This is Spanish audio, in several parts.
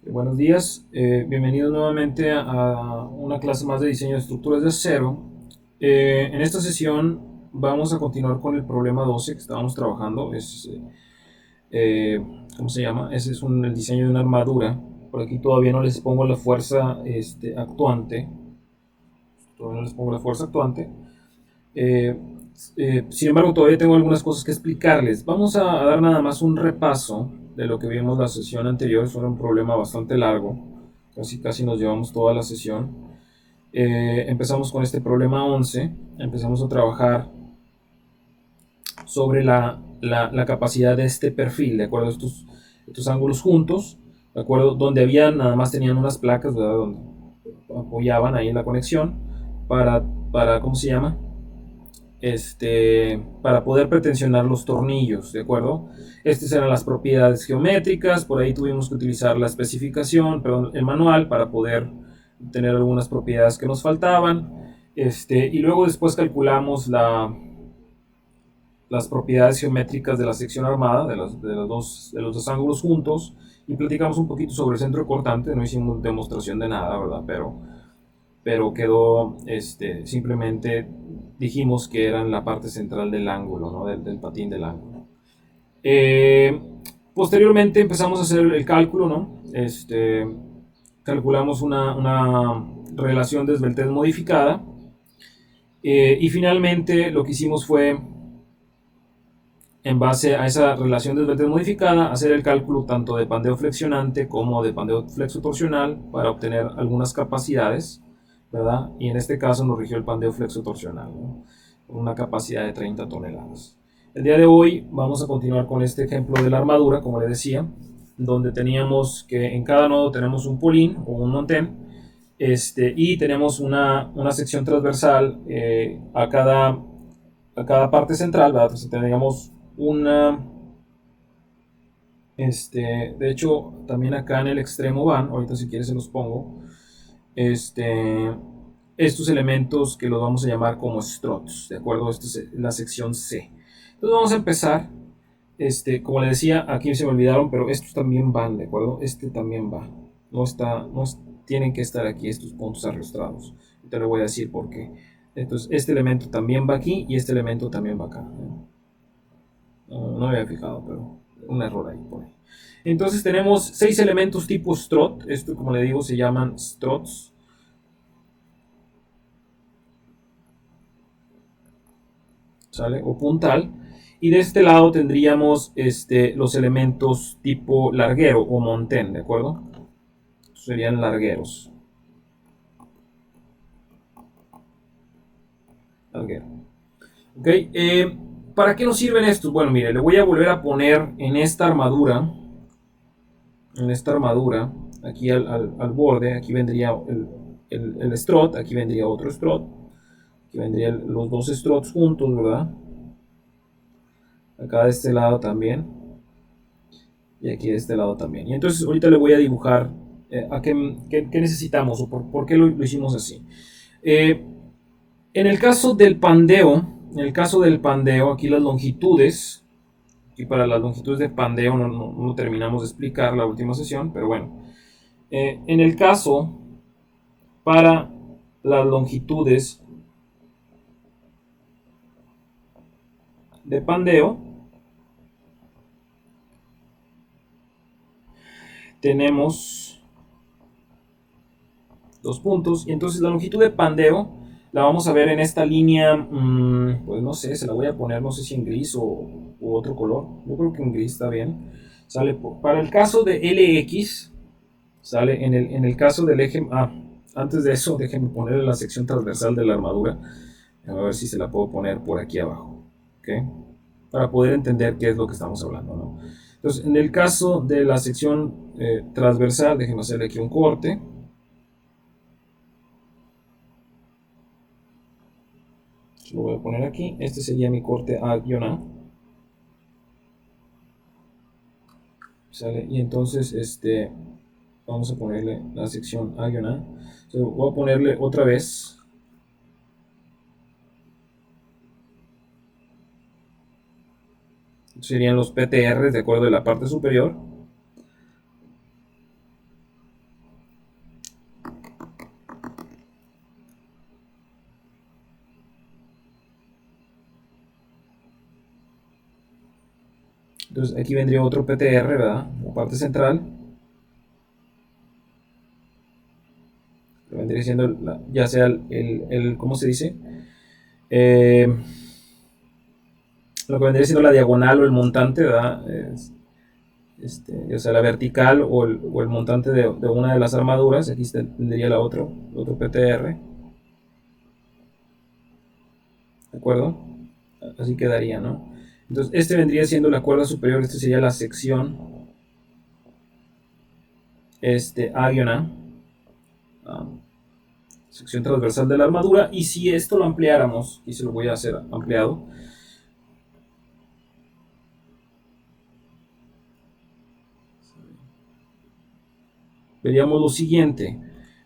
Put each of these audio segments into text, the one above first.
Buenos días, bienvenidos nuevamente a una clase más de diseño de estructuras de acero. En esta sesión vamos a continuar con el problema 12 que estábamos trabajando. Eh, ¿Cómo se llama? Ese es el diseño de una armadura. Por aquí todavía no les pongo la fuerza actuante. Todavía no les pongo la fuerza actuante. Eh, Sin embargo, todavía tengo algunas cosas que explicarles. Vamos a dar nada más un repaso de lo que vimos la sesión anterior. Eso era un problema bastante largo. Casi nos llevamos toda la sesión. Empezamos con este problema 11. Empezamos a trabajar sobre la capacidad de este perfil, de acuerdo a estos ángulos juntos, de acuerdo, donde había nada más tenían unas placas, ¿verdad? Donde apoyaban ahí en la conexión para ¿cómo se llama? Para poder pretensionar los tornillos, ¿de acuerdo? Estas eran las propiedades geométricas, por ahí tuvimos que utilizar la especificación, perdón, el manual para poder tener algunas propiedades que nos faltaban, y luego después calculamos las propiedades geométricas de la sección armada, de los dos ángulos juntos, y platicamos un poquito sobre el centro cortante, no hicimos demostración de nada, ¿verdad? Pero quedó, simplemente dijimos que era en la parte central del ángulo, ¿no? Del patín del ángulo. Eh, Posteriormente empezamos a hacer el cálculo, ¿no? Calculamos una relación de esbeltez modificada, y finalmente lo que hicimos fue, en base a esa relación de esbeltez modificada, hacer el cálculo tanto de pandeo flexionante como de pandeo flexotorsional para obtener algunas capacidades, ¿verdad? Y en este caso nos rigió el pandeo flexotorsional, ¿no? Con una capacidad de 30 toneladas. El día de hoy vamos a continuar con este ejemplo de la armadura, como le decía, donde teníamos que en cada nodo tenemos un polín o un montén, y tenemos una sección transversal, a cada parte central, ¿verdad? Entonces tenemos una, de hecho, también acá en el extremo van, ahorita si quieres se los pongo, este, estos elementos que los vamos a llamar como struts, ¿de acuerdo? Esta es la sección C. Entonces vamos a empezar, como le decía, aquí se me olvidaron, pero estos también van, ¿de acuerdo? Este también va, no tienen que estar aquí estos puntos arrastrados. Te lo voy a decir por qué. Entonces, este elemento también va aquí y este elemento también va acá, ¿no? No me había fijado, pero un error ahí por ahí. Entonces tenemos 6 elementos tipo strut. Esto, como le digo, se llaman struts, ¿sale? O puntal. Y de este lado tendríamos los elementos tipo larguero o montén, ¿de acuerdo? Serían largueros. Larguero. ¿Ok? ¿Para qué nos sirven estos? Bueno, mire, le voy a volver a poner en esta armadura, aquí al borde, aquí vendría el strut, aquí vendría otro strut, aquí vendrían los dos struts juntos, ¿verdad? Acá de este lado también, y aquí de este lado también. Y entonces ahorita le voy a dibujar, qué necesitamos o por qué lo hicimos así. Eh, en el caso del pandeo, aquí las longitudes, y para las longitudes de pandeo no terminamos de explicar la última sesión, pero bueno. En el caso para las longitudes de pandeo, tenemos dos puntos. Y entonces la longitud de pandeo la vamos a ver en esta línea, pues no sé, se la voy a poner, no sé si en gris o otro color. Yo creo que en gris está bien. Sale para el caso de LX, sale en el caso del eje. Antes de eso, déjenme ponerle la sección transversal de la armadura. A ver si se la puedo poner por aquí abajo. ¿Ok? Para poder entender qué es lo que estamos hablando, ¿no? Entonces, en el caso de la sección transversal, déjenme hacerle aquí un corte. Lo voy a poner aquí. Este sería mi corte A-A. ¿Sale? Y entonces, vamos a ponerle la sección A-A. Entonces, voy a ponerle otra vez. Serían los PTR de acuerdo a la parte superior. Entonces aquí vendría otro PTR, ¿verdad? La parte central. Vendría siendo ya sea ¿cómo se dice? Lo que vendría siendo la diagonal o el montante, ¿verdad? O sea, la vertical o el montante de una de las armaduras. Aquí tendría otro PTR. ¿De acuerdo? Así quedaría, ¿no? Entonces, este vendría siendo la cuerda superior, este sería la sección A-A, sección transversal de la armadura. Y si esto lo ampliáramos, y se lo voy a hacer ampliado, veríamos lo siguiente.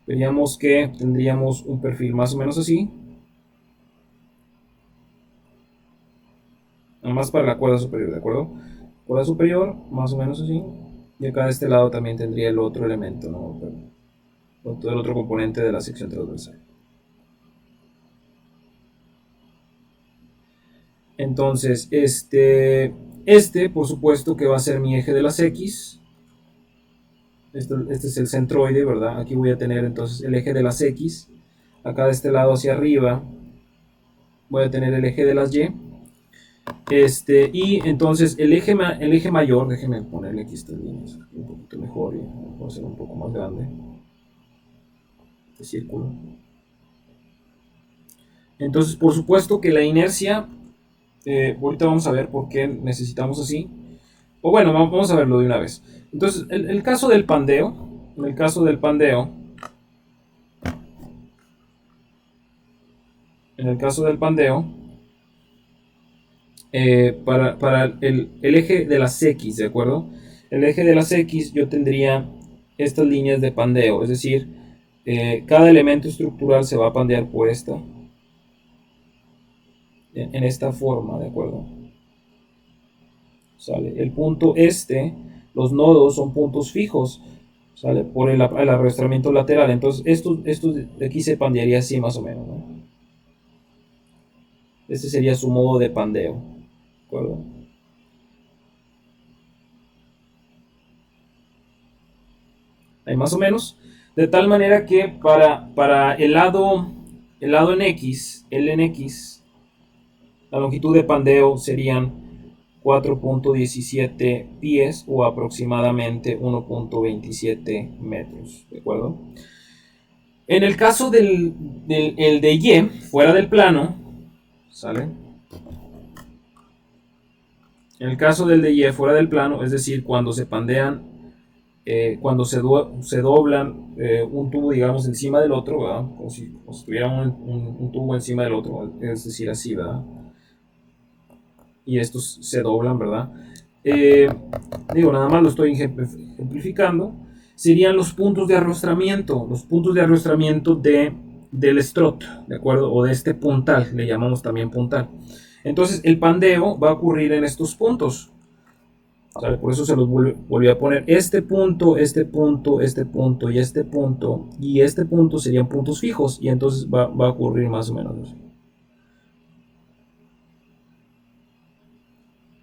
Veríamos que tendríamos un perfil más o menos así. Nada más para la cuerda superior, ¿de acuerdo? Cuerda superior, más o menos así. Y acá de este lado también tendría el otro elemento, ¿no? El otro componente de la sección transversal. Entonces, por supuesto que va a ser mi eje de las X. Este es el centroide, ¿verdad? Aquí voy a tener entonces el eje de las X. Acá de este lado hacia arriba voy a tener el eje de las Y. Y entonces el eje mayor, déjenme ponerle aquí estas líneas un poquito mejor y voy a hacer un poco más grande este círculo. Entonces, por supuesto que la inercia, ahorita vamos a ver por qué necesitamos así. O bueno, vamos a verlo de una vez. Entonces, el caso del pandeo, en el caso del pandeo, para el eje de las X, ¿de acuerdo? El eje de las X yo tendría estas líneas de pandeo, es decir, cada elemento estructural se va a pandear por en esta forma, ¿de acuerdo? ¿Sale? El punto los nodos son puntos fijos, ¿sale? Por el arrastramiento lateral, entonces esto de aquí se pandearía así más o menos, ¿no? Este sería su modo de pandeo, ¿de acuerdo? Ahí más o menos, de tal manera que para el lado en X, la longitud de pandeo serían 4.17 pies o aproximadamente 1.27 metros, ¿de acuerdo? En el caso el de Y, fuera del plano, ¿sale? En el caso del de Y fuera del plano, es decir, cuando se pandean, cuando se doblan un tubo, digamos, encima del otro, ¿verdad? Como si tuviera un tubo encima del otro, es decir, así, ¿verdad? Y estos se doblan, ¿verdad? Nada más lo estoy ejemplificando. Serían los puntos de arrastramiento, del strut, ¿de acuerdo? O de este puntal, le llamamos también puntal. Entonces, el pandeo va a ocurrir en estos puntos. ¿Sale? Por eso se los volví a poner este punto y este punto, y este punto serían puntos fijos, y entonces va a ocurrir más o menos así.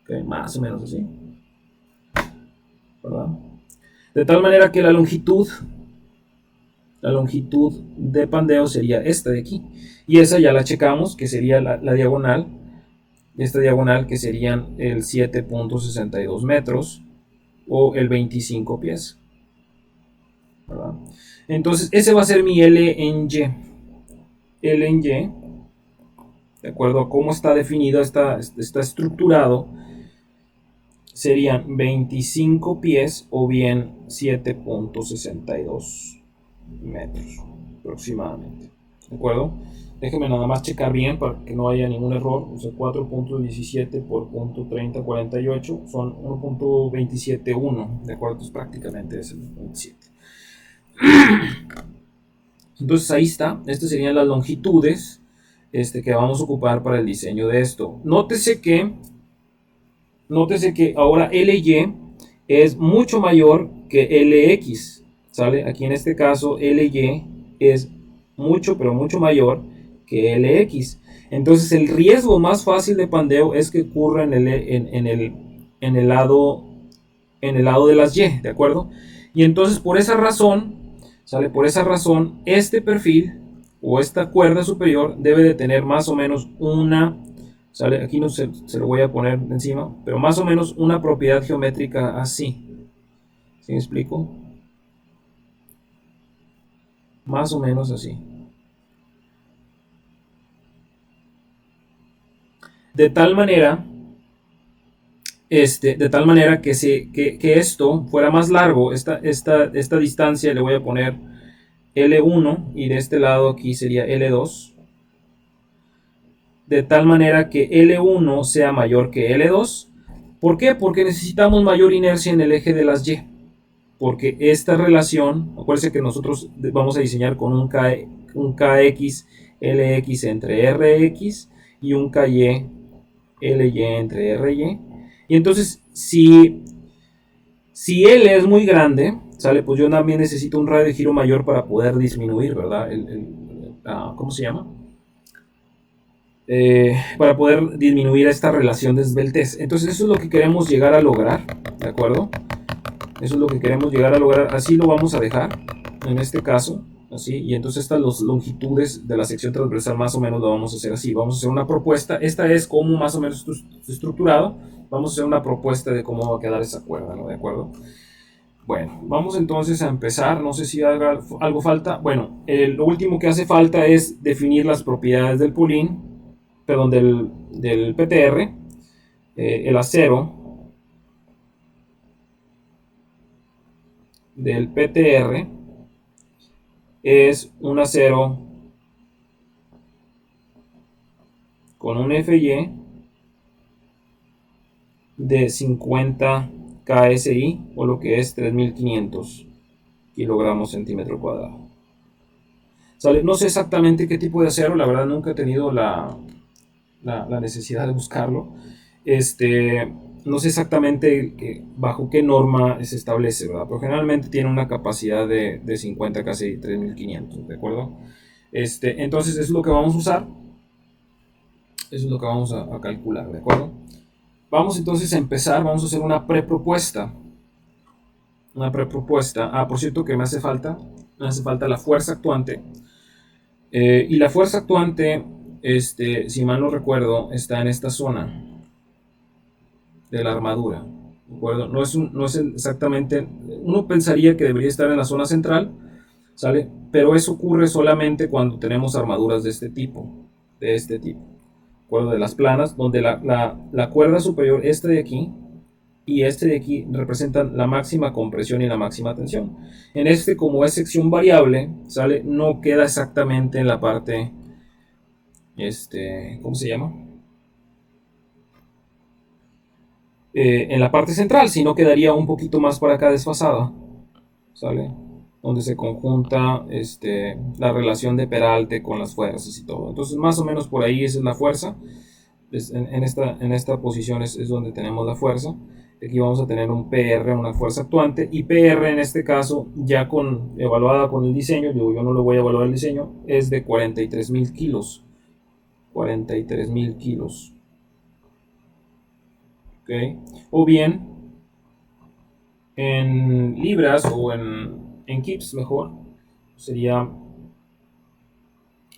Okay, más o menos así, ¿verdad? De tal manera que la longitud de pandeo sería esta de aquí, y esa ya la checamos, que sería la diagonal, esta diagonal que serían el 7.62 metros o el 25 pies, ¿verdad? Entonces ese va a ser mi L en Y, de acuerdo a cómo está definido, está estructurado, serían 25 pies o bien 7.62 metros aproximadamente, ¿de acuerdo? Déjenme nada más checar bien para que no haya ningún error. O sea, 4.17 por .3048 son 1.271, ¿de acuerdo? Entonces prácticamente es el 27. Entonces ahí está. Estas serían las longitudes que vamos a ocupar para el diseño de esto. Nótese que ahora LY es mucho mayor que LX, ¿sale? Aquí en este caso LY es mucho, pero mucho mayor que LX. Entonces el riesgo más fácil de pandeo es que ocurra en en el lado, de las Y, ¿de acuerdo? Y entonces por esa razón, ¿sale? Por esa razón, este perfil o esta cuerda superior debe de tener más o menos una, ¿sale? Aquí no se lo voy a poner encima, pero más o menos una propiedad geométrica así. ¿Sí me explico? Más o menos así. De tal manera, que esto fuera más largo, esta distancia le voy a poner L1 y de este lado aquí sería L2, de tal manera que L1 sea mayor que L2. ¿Por qué? Porque necesitamos mayor inercia en el eje de las Y. Porque esta relación, acuérdense que nosotros vamos a diseñar con un KX LX entre RX y un KY LY entre RY. Y entonces, si L es muy grande, ¿sale? Pues yo también necesito un radio de giro mayor para poder disminuir, ¿verdad? ¿Cómo se llama? Para poder disminuir esta relación de esbeltez. Entonces eso es lo que queremos llegar a lograr, ¿de acuerdo? Eso es lo que queremos llegar a lograr. Así lo vamos a dejar, en este caso, así. Y entonces estas longitudes de la sección transversal más o menos lo vamos a hacer así. Vamos a hacer una propuesta. Esta es como más o menos estructurado. Vamos a hacer una propuesta de cómo va a quedar esa cuerda, ¿no? ¿De acuerdo? Bueno, vamos entonces a empezar. No sé si algo falta. Bueno, lo último que hace falta es definir las propiedades del purlín, perdón, del PTR. El acero del PTR es un acero con un FY de 50 KSI, o lo que es 3500 kilogramos centímetro cuadrado. ¿Sale? No sé exactamente qué tipo de acero, la verdad nunca he tenido la necesidad de buscarlo. No sé exactamente bajo qué norma se establece, ¿verdad? Pero generalmente tiene una capacidad de 50 KSI 3500, ¿de acuerdo? Entonces eso es lo que vamos a usar. Eso es lo que vamos a calcular, ¿de acuerdo? Vamos entonces a empezar, vamos a hacer una prepropuesta. Una prepropuesta. Ah, por cierto que me hace falta la fuerza actuante. Y la fuerza actuante, si mal no recuerdo, está en esta zona de la armadura. ¿De acuerdo? No es exactamente, uno pensaría que debería estar en la zona central, ¿sale? Pero eso ocurre solamente cuando tenemos armaduras de este tipo. De este tipo. ¿De acuerdo? De las planas, donde la cuerda superior, esta de aquí, y este de aquí representan la máxima compresión y la máxima tensión. En como es sección variable, ¿sale? No queda exactamente en la parte, ¿cómo se llama? En la parte central, sino quedaría un poquito más para acá desfasada, ¿sale? Donde se conjunta la relación de peralte con las fuerzas y todo. Entonces, más o menos por ahí esa es la fuerza. En esta posición es donde tenemos la fuerza. Aquí vamos a tener un PR, una fuerza actuante, y PR en este caso, ya evaluada con el diseño, digo, yo no lo voy a evaluar el diseño, es de 43.000 kilos. 43.000 kilos. ¿Okay? O bien, en libras o en kips mejor, sería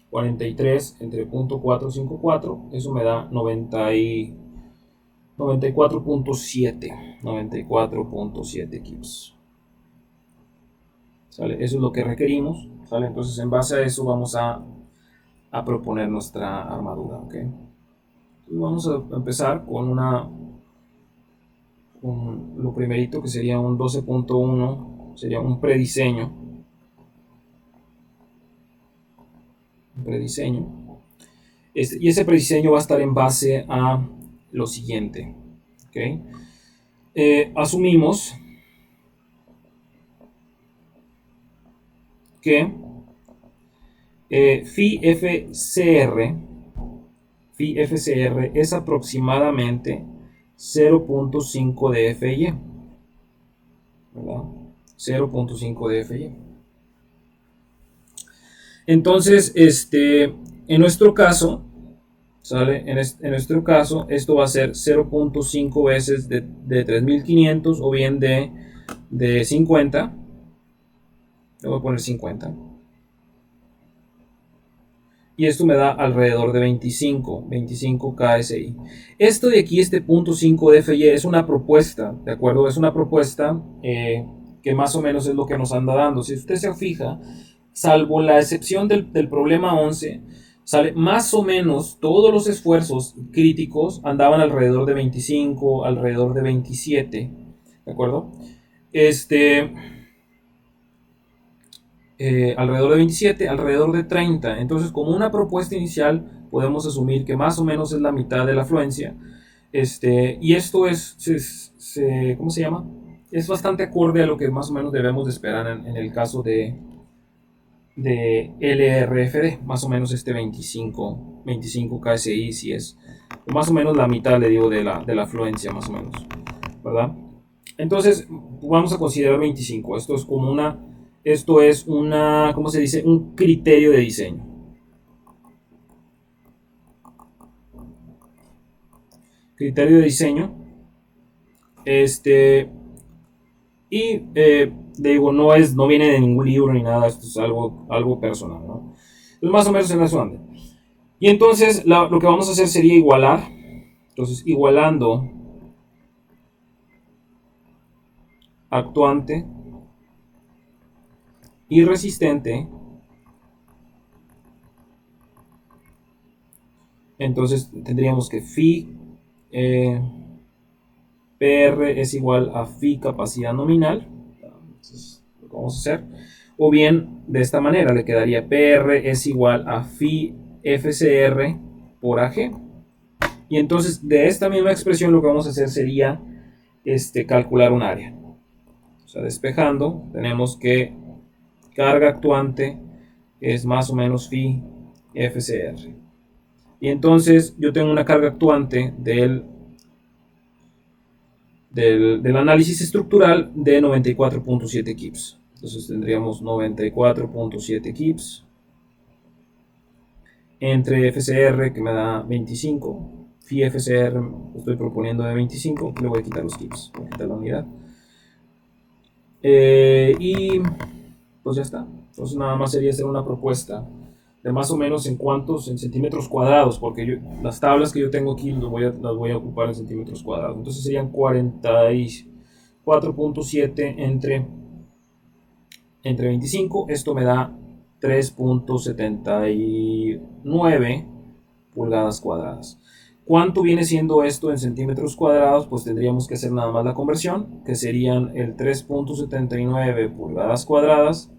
43 entre 0.454, eso me da 94.7 kips. ¿Sale? Eso es lo que requerimos, ¿sale? Entonces en base a eso vamos a proponer nuestra armadura, ¿ok? Entonces vamos a empezar con lo primerito, que sería un 12.1, sería un prediseño. Y ese prediseño va a estar en base a lo siguiente, ¿ok? Asumimos que phi FCR es aproximadamente 0.5 de FY, ¿verdad? 0.5 de FY. Entonces, en nuestro caso, ¿Sale? En nuestro caso, esto va a ser 0.5 veces de 3500 o bien de 50. Le voy a poner 50. Y esto me da alrededor de 25 KSI. Esto de aquí, este punto 5 DFY, es una propuesta, ¿de acuerdo? Es una propuesta que más o menos es lo que nos anda dando. Si usted se fija, salvo la excepción del problema 11, sale más o menos todos los esfuerzos críticos andaban alrededor de 25, alrededor de 27, ¿de acuerdo? Este, alrededor de 27, alrededor de 30. Entonces, como una propuesta inicial, podemos asumir que más o menos es la mitad de la afluencia. Y esto ¿cómo se llama? Es bastante acorde a lo que más o menos debemos de esperar en el caso de LRFD, más o menos 25 KSI, si es más o menos la mitad, le digo, de la afluencia, más o menos, ¿verdad? Entonces, vamos a considerar 25. Esto es una, ¿cómo se dice? Un criterio de diseño. Criterio de diseño. Y digo, no viene de ningún libro ni nada, esto es algo personal, ¿no? Entonces, más o menos en eso anda. Y entonces, lo que vamos a hacer sería igualar. Entonces, igualando actuante y resistente. Entonces, tendríamos que phi PR es igual a phi capacidad nominal. Entonces, lo que vamos a hacer. O bien, de esta manera, le quedaría PR es igual a phi FCR por AG. Y entonces, de esta misma expresión, lo que vamos a hacer sería calcular un área. O sea, despejando, tenemos que carga actuante es más o menos phi FCR. Y entonces, yo tengo una carga actuante del análisis estructural de 94.7 kips. Entonces tendríamos 94.7 kips entre FCR, que me da 25. Phi FCR estoy proponiendo de 25. Le voy a quitar los kips, voy a quitar la unidad. Y pues ya está. Entonces nada más sería hacer una propuesta de más o menos en centímetros cuadrados, porque las tablas que yo tengo aquí las voy a ocupar en centímetros cuadrados. Entonces serían 44.7 entre 25. Esto me da 3.79 pulgadas cuadradas. ¿Cuánto viene siendo esto en centímetros cuadrados? Pues tendríamos que hacer nada más la conversión, que serían el 3.79 pulgadas cuadradas,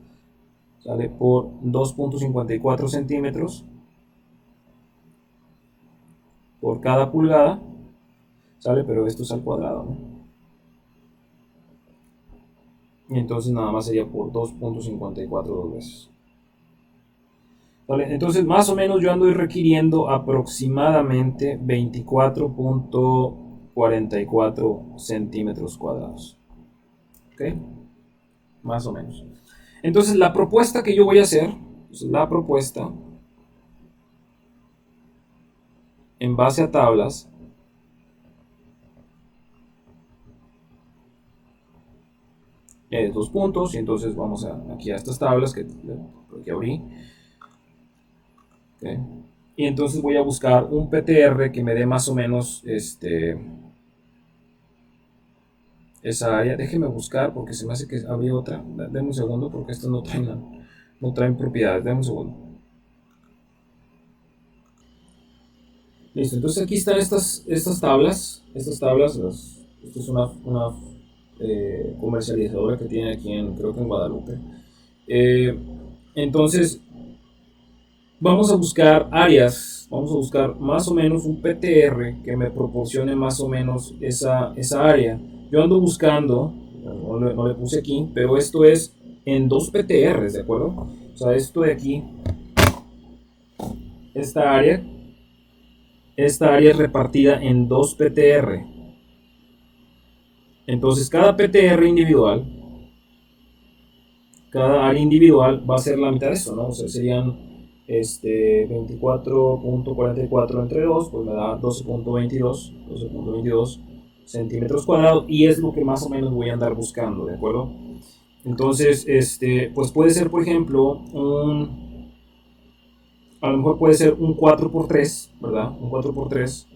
¿sale? Por 2.54 centímetros por cada pulgada, ¿sale? Pero esto es al cuadrado, ¿no? Y entonces nada más sería por 2.54 dos veces. ¿Vale? Entonces más o menos yo ando requiriendo aproximadamente 24.44 centímetros cuadrados. ¿Ok? Más o menos. Entonces la propuesta que yo voy a hacer, la propuesta en base a tablas, dos puntos, y entonces vamos aquí a estas tablas que abrí. ¿Okay? Y entonces voy a buscar un PTR que me dé más o menos esa área. Déjeme buscar porque se me hace que había otra. Denme un segundo porque estas no traen propiedades. Denme un segundo. Listo, entonces aquí están estas tablas. Esto es una comercializadora que tiene aquí creo que en Guadalupe. Entonces vamos a buscar áreas, vamos a buscar más o menos un PTR que me proporcione más o menos esa área. Yo ando buscando, no le puse aquí, pero esto es en dos PTRs, ¿de acuerdo? O sea, esto de aquí, esta área es repartida en dos PTR. Entonces cada PTR individual, cada área individual va a ser la mitad de esto, ¿no? O sea, serían 24.44 entre 2, pues me da 12.22 centímetros cuadrados, y es lo que más o menos voy a andar buscando, ¿de acuerdo? Entonces, pues puede ser, por ejemplo, a lo mejor puede ser un 4x3, ¿verdad? Un 4x3,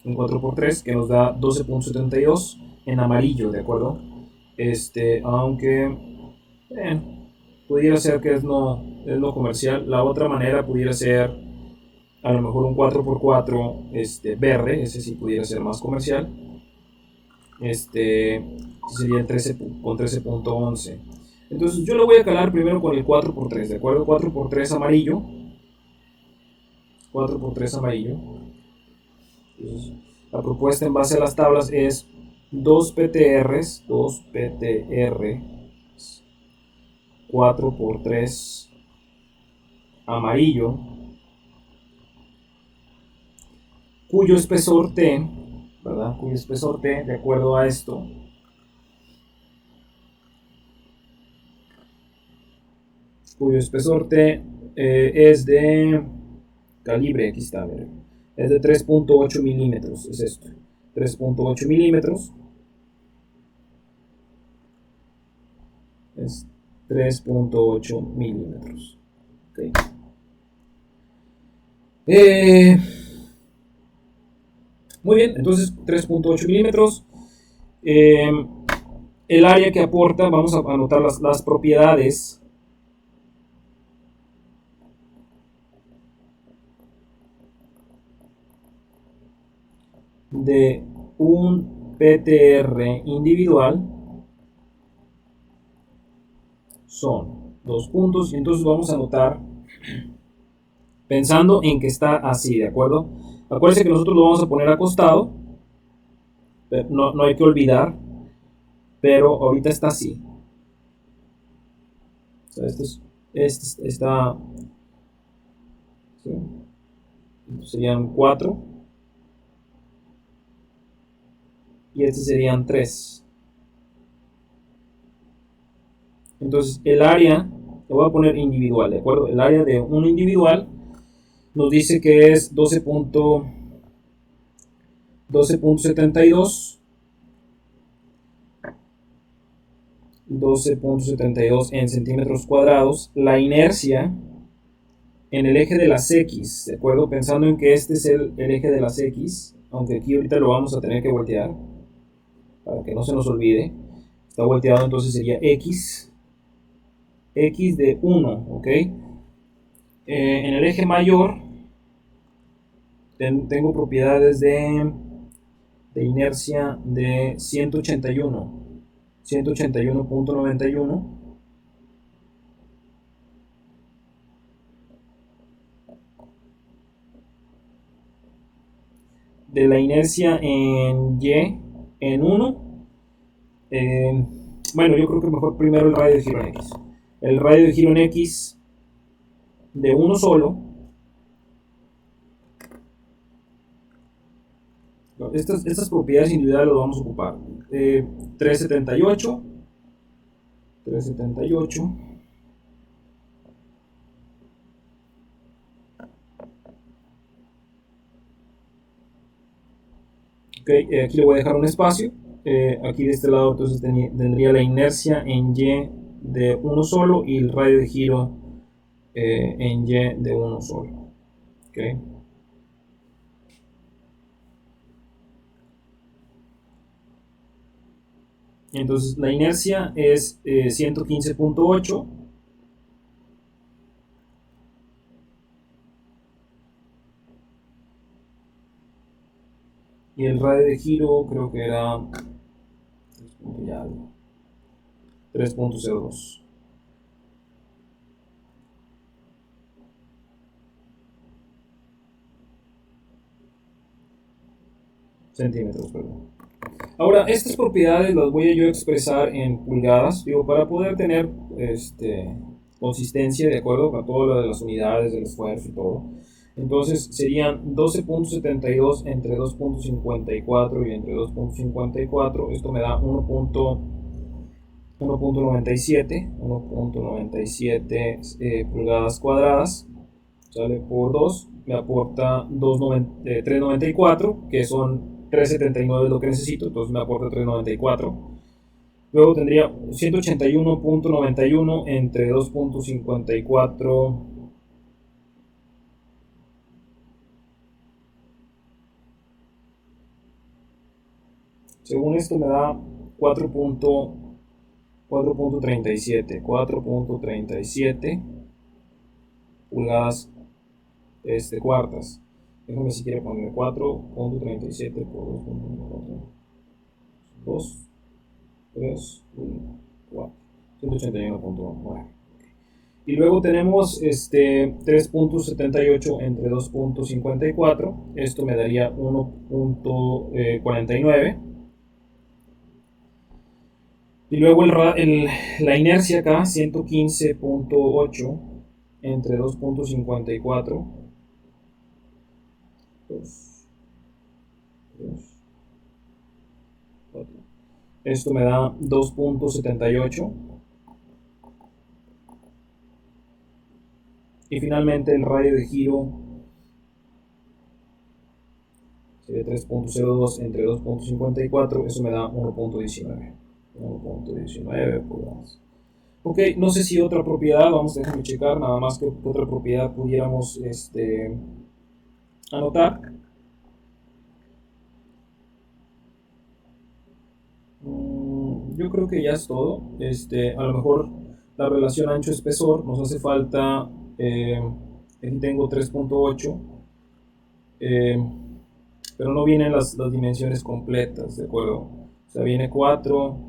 un 4x3 que nos da 12.72 en amarillo, ¿de acuerdo? Aunque pudiera ser que es no comercial. La otra manera pudiera ser a lo mejor un 4x4 verde, ese sí pudiera ser más comercial. Sería el 13 con 13.11. Entonces yo lo voy a calar primero con el 4x3, ¿de acuerdo? 4x3 amarillo. 4x3 amarillo. Entonces, la propuesta en base a las tablas es 2 PTRs, 4x3 amarillo, cuyo espesor T, ¿verdad? Cuyo espesor T, de acuerdo a esto, es de calibre, aquí está, es de 3.8 milímetros, es esto, 3.8 milímetros, es 3.8 milímetros, okay. Muy bien, entonces 3.8 milímetros. El área que aporta, vamos a anotar las propiedades. De un PTR individual son 2 puntos, y entonces vamos a anotar pensando en que está así, ¿de acuerdo? Acuérdense que nosotros lo vamos a poner acostado, no hay que olvidar, pero ahorita está así. O sea, este está, ¿sí? Serían 4 y este serían 3. Entonces el área, lo voy a poner individual, ¿de acuerdo? El área de un individual nos dice que es 12.72 en centímetros cuadrados. La inercia en el eje de las X, ¿de acuerdo? Pensando en que este es el eje de las X, aunque aquí ahorita lo vamos a tener que voltear para que no se nos olvide. Está volteado, entonces sería X de 1, ¿ok? En el eje mayor tengo propiedades de inercia de 181.91. De la inercia en Y en 1. Bueno, yo creo que mejor primero el radio de giro en X. El radio de giro en X de uno solo. Estas propiedades individuales las vamos a ocupar. 378. Okay, aquí le voy a dejar un espacio. Aquí de este lado entonces tendría la inercia en Y de uno solo y el radio de giro en Y de uno solo. Okay. Entonces la inercia es 115.8. Y el radio de giro creo que era 3.02. Centímetros, perdón. Ahora, estas propiedades las voy a yo expresar en pulgadas, digo, para poder tener consistencia de acuerdo con todo lo de las unidades, del esfuerzo y todo. Entonces serían 12.72 entre 2.54 y entre 2.54. Esto me da 1.0 1.97 pulgadas cuadradas, ¿sale? Por 2 me aporta 394, que son 379 lo que necesito, entonces me aporta 394. Luego tendría 181.91 entre 2.54. Según esto me da 4.37 pulgadas cuartas. Déjame si quiere poner 4.37 por 2, 3, 4. 181.9. Y luego tenemos 3.78 entre 2.54. Esto me daría 1.49. Y luego la inercia acá, 115.8 entre 2.54. 2, 3, 4. Esto me da 2.78. Y finalmente el radio de giro sería 3.02 entre 2.54. Eso me da 1.19. 1.19 pulgadas. Ok, no sé si otra propiedad, vamos a dejarme checar nada más que otra propiedad pudiéramos anotar. Yo creo que ya es todo. A lo mejor la relación ancho-espesor nos hace falta. Aquí tengo 3.8, pero no vienen las dimensiones completas, ¿de acuerdo? O sea, viene 4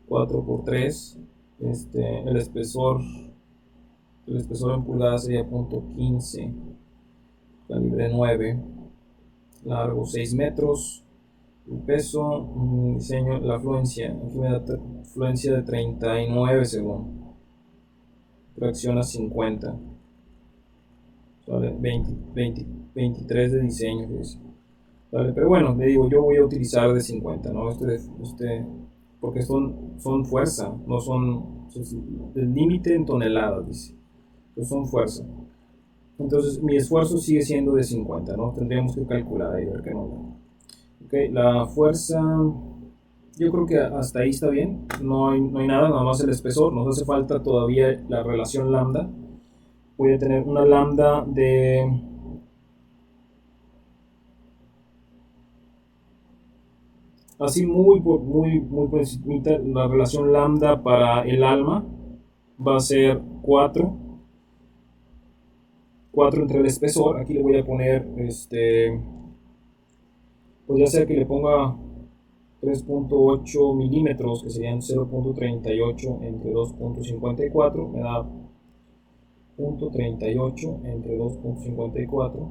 por 3. El espesor en pulgadas sería .15, calibre 9, largo 6 metros, el peso, diseño, la fluencia, aquí me da fluencia de 39 según, fracción a 50, ¿vale? 23 de diseño, ¿vale? Pero bueno, le digo, yo voy a utilizar de 50, ¿no? Porque son fuerza, no son el límite en toneladas, dice. Entonces son fuerza. Entonces mi esfuerzo sigue siendo de 50, ¿no? Tendríamos que calcular ahí, ver qué nos da. Ok, la fuerza, yo creo que hasta ahí está bien. No hay nada más el espesor. Nos hace falta todavía la relación lambda. Voy a tener una lambda de... Así muy por encimita, la relación lambda para el alma va a ser 4 entre el espesor. Aquí le voy a poner pues ya sea que le ponga 3.8 milímetros, que serían 0.38 entre 2.54, me da 0.38 entre 2.54,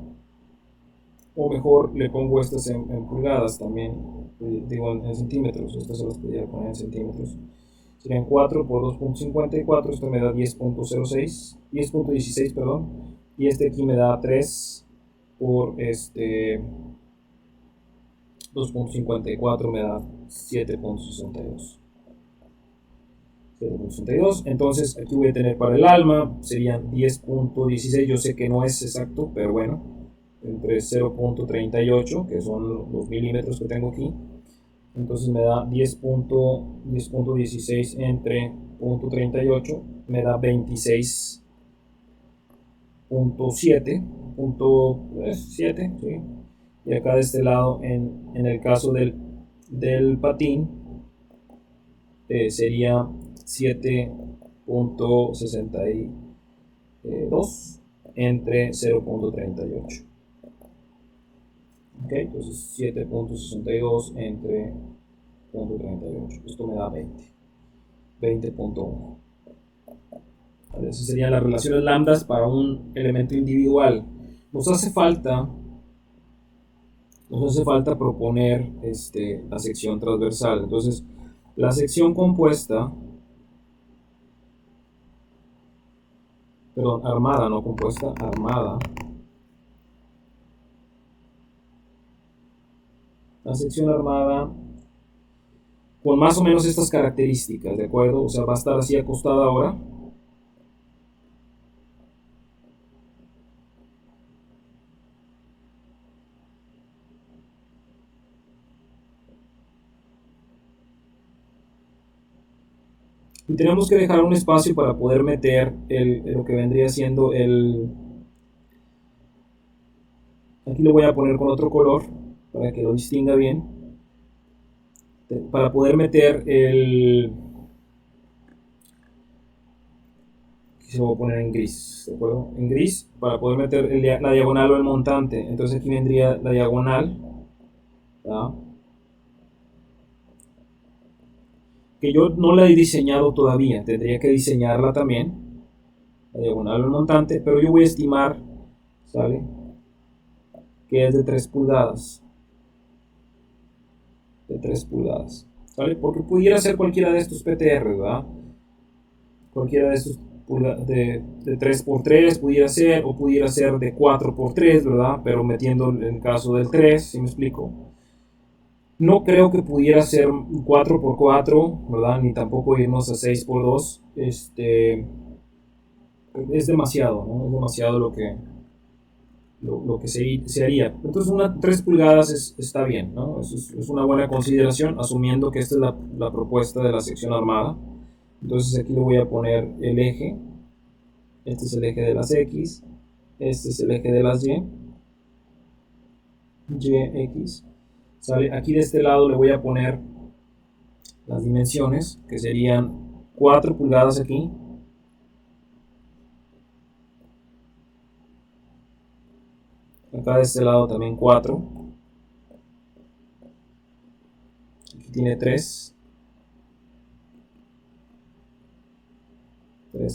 o mejor le pongo estas en pulgadas también, digo en centímetros, estas se las podría poner en centímetros. Serían 4 por 2.54, esto me da 10.16, perdón, y aquí me da 3 por 2.54, me da 7.62. Entonces aquí voy a tener para el alma, serían 10.16, yo sé que no es exacto, pero bueno, entre 0.38, que son los milímetros que tengo aquí, entonces me da 10.16 entre 0.38, me da 26.7, ¿sí? Y acá de este lado, en el caso del patín, sería 7.62 entre 0.38. Ok, entonces 7.62 entre 0.38. Esto me da 20.1. Vale, esas serían las relaciones lambdas para un elemento individual. Nos hace falta proponer la sección transversal. Entonces, la sección compuesta, perdón, armada, no compuesta, armada. La sección armada con más o menos estas características, ¿de acuerdo? O sea, va a estar así acostada ahora. Y tenemos que dejar un espacio para poder meter lo que vendría siendo el... Aquí lo voy a poner con otro color para que lo distinga bien. Para poder meter el... Aquí se lo voy a poner en gris, ¿de acuerdo? En gris para poder meter la diagonal o el montante. Entonces aquí vendría la diagonal, ¿tá? Que yo no la he diseñado todavía, tendría que diseñarla también, la diagonal o el montante, pero yo voy a estimar, ¿sale? Que es de 3 pulgadas. De 3 pulgadas, ¿sale? Porque pudiera ser cualquiera de estos PTR, ¿verdad? Cualquiera de estos de 3x3 pudiera ser, o pudiera ser de 4x3, ¿verdad? Pero metiendo en caso del 3, ¿sí me explico? No creo que pudiera ser 4x4, ¿verdad? Ni tampoco irnos a 6x2. Es demasiado, ¿no? Es demasiado lo que se haría. Entonces, 3 pulgadas está bien, ¿no? Es una buena consideración, asumiendo que esta es la propuesta de la sección armada. Entonces, aquí le voy a poner el eje. Este es el eje de las X. Este es el eje de las Y. YX. ¿Sale? Aquí de este lado le voy a poner las dimensiones, que serían 4 pulgadas aquí. Acá de este lado también 4. Aquí tiene 3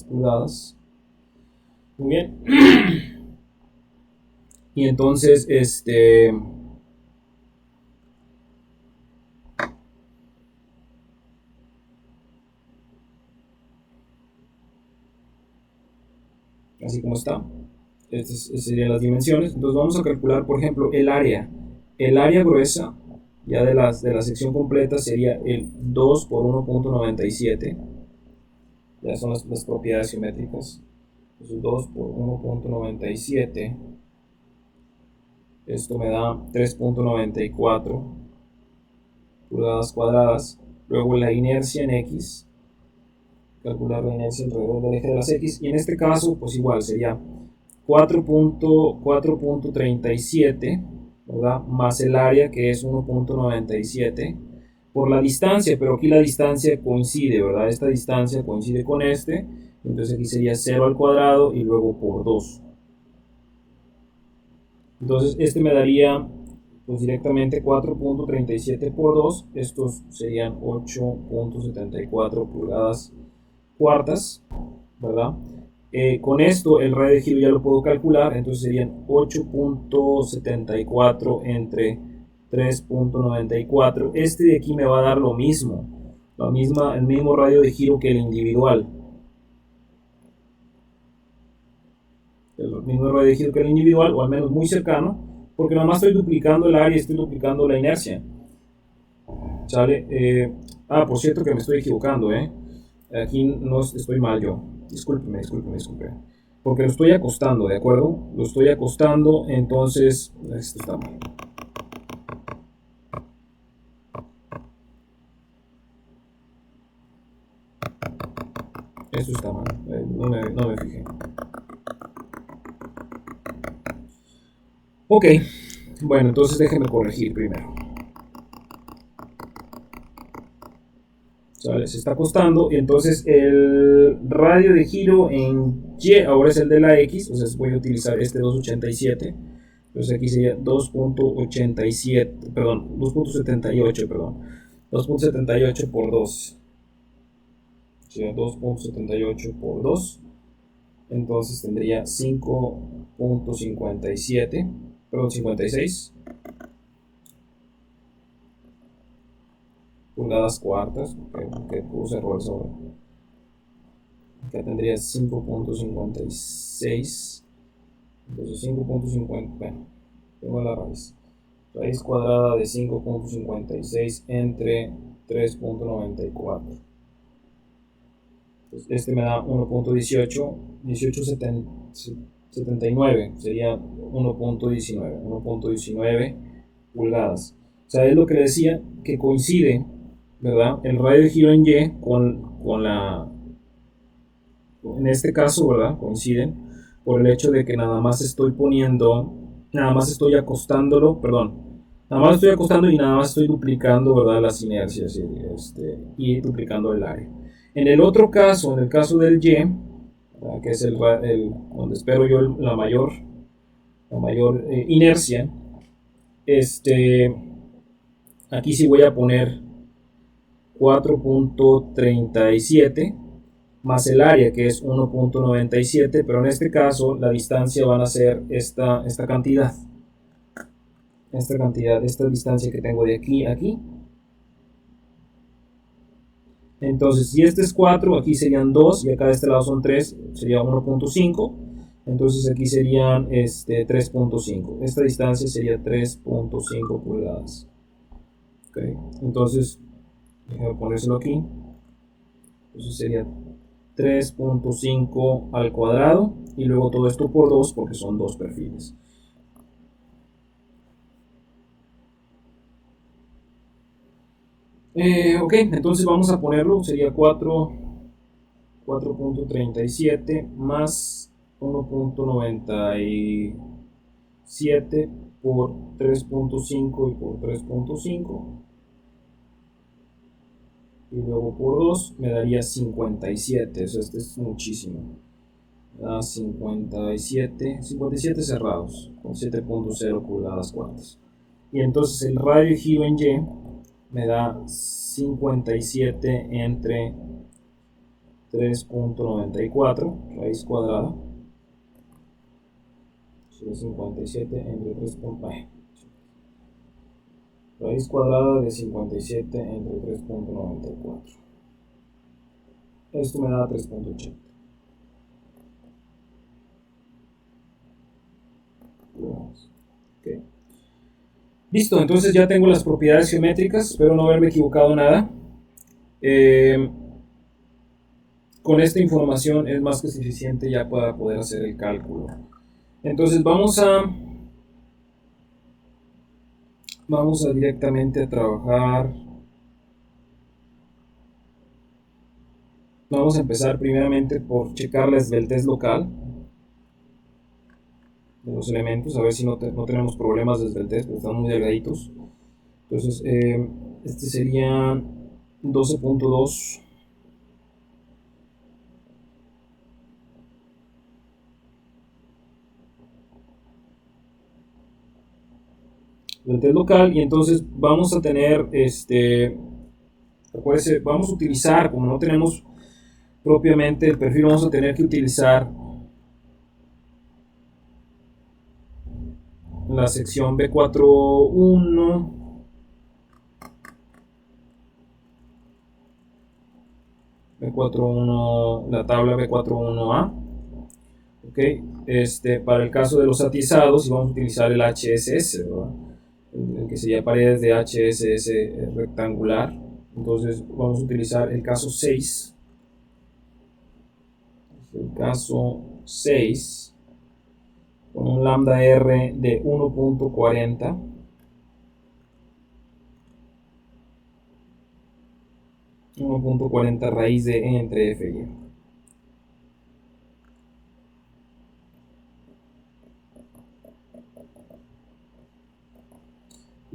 pulgadas. Muy bien. Y entonces, así como está. Estas serían las dimensiones. Entonces vamos a calcular, por ejemplo, el área. El área gruesa, ya de la sección completa, sería el 2 por 1.97. Ya son las propiedades geométricas. Entonces 2 por 1.97. Esto me da 3.94 pulgadas cuadradas. Luego la inercia en X. Calcular la inercia alrededor del eje de las X. Y en este caso, pues igual sería 4.37, ¿verdad? Más el área, que es 1.97 por la distancia, pero aquí la distancia coincide, ¿verdad? Esta distancia coincide con entonces aquí sería 0 al cuadrado y luego por 2. Entonces me daría pues directamente 4.37 por 2, estos serían 8.74 pulgadas cuartas, ¿verdad? Con esto el radio de giro ya lo puedo calcular, entonces serían 8.74 entre 3.94. Este de aquí me va a dar lo mismo, el mismo radio de giro que el individual. El mismo radio de giro que el individual, o al menos muy cercano, porque nada más estoy duplicando el área y estoy duplicando la inercia. ¿Sale? Por cierto que me estoy equivocando, Aquí no estoy mal yo. Discúlpeme. Porque lo estoy acostando, ¿de acuerdo? Lo estoy acostando, entonces... Esto está mal. Esto está mal. No me fijé. Ok. Bueno, entonces déjenme corregir primero. ¿Sale? Se está acostando, y entonces el radio de giro en Y ahora es el de la X, entonces voy a utilizar este 287, entonces aquí sería 2.87, perdón, 2.78, perdón, 2.78 por 2, sería 2.78 por 2, entonces tendría 5.57, perdón, 56 pulgadas cuartas, que puse error sobre. Acá tendría 5.56. Entonces 5.50. Bueno, tengo la raíz. Raíz cuadrada de 5.56 entre 3.94. Este me da 1.18, 1879, sería 1.19 pulgadas. O sea, es lo que le decía, que coincide, ¿verdad? El radio de giro en Y con la, en este caso, ¿verdad? Coinciden por el hecho de que nada más estoy acostándolo, nada más estoy acostando y nada más estoy duplicando, ¿verdad? Las inercias y duplicando el área. En el otro caso, en el caso del Y, ¿verdad? Que es donde espero yo la mayor inercia, aquí sí voy a poner 4.37 más el área, que es 1.97, pero en este caso la distancia van a ser esta cantidad, esta distancia que tengo de aquí a aquí. Entonces, si este es 4, aquí serían 2, y acá de este lado son 3, sería 1.5. Entonces aquí serían 3.5. Esta distancia sería 3.5 pulgadas. Okay. Entonces, déjame ponérselo aquí. Entonces sería 3.5 al cuadrado, y luego todo esto por 2, porque son dos perfiles. Ok, entonces vamos a ponerlo, sería 4.37 más 1.97 por 3.5 y por 3.5, y luego por 2 me daría 57. Eso este es muchísimo. Da 57 cerrados con 7.0 pulgadas cuartas. Y entonces el radio de giro en Y me da 57 entre 3.94 raíz cuadrada. 57 entre 3. Raíz cuadrada de 57 entre 3.94. Esto me da 3.80. Okay. Listo, entonces ya tengo las propiedades geométricas. Espero no haberme equivocado nada. Con esta información es más que suficiente ya para poder hacer el cálculo. Entonces vamos a directamente a trabajar. Vamos a empezar primeramente por checar la esbeltez local de los elementos, a ver si no tenemos problemas de esbeltez, porque están muy delgaditos. Entonces, este sería 12.2. Esbeltez local, y entonces vamos a tener, acuérdense, vamos a utilizar, como no tenemos propiamente el perfil, vamos a tener que utilizar la sección B41, la tabla B41A, ok, para el caso de los atizados, y vamos a utilizar el HSS, ¿verdad? El que sería paredes de HSS rectangular. Entonces vamos a utilizar el caso 6, con un lambda R de 1.40, raíz de E entre F y E.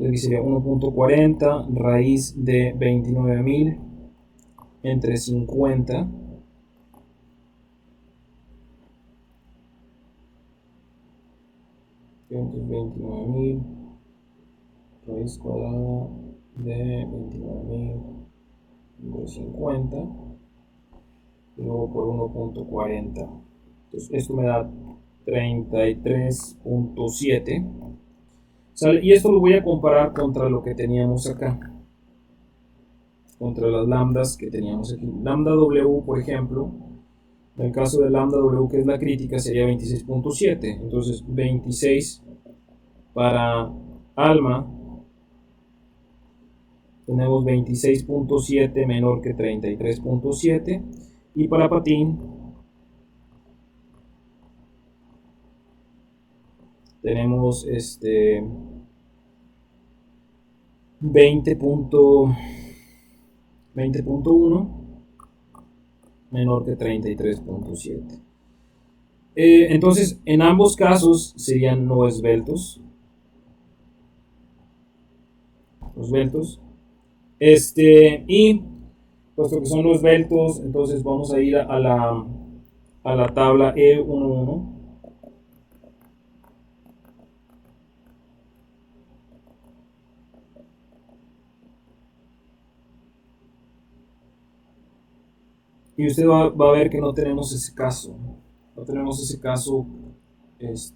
Aquí sería 1.40 raíz de 29.000 entre 50. Entonces 29.000 raíz cuadrada de 29.000 entre 50, y luego por 1.40. Entonces esto me da 33.7. ¿Sale? Y esto lo voy a comparar contra lo que teníamos acá, contra las lambdas que teníamos aquí. Lambda W, por ejemplo, en el caso de lambda W, que es la crítica, sería 26.7. Entonces 26 para alma tenemos 26.7 menor que 33.7, y para patín tenemos 20.1 menor que 33.7. Entonces, en ambos casos serían no esbeltos. Y puesto que son no esbeltos, entonces vamos a ir a la tabla E11. Y usted va a ver que no tenemos ese caso. No tenemos ese caso, pues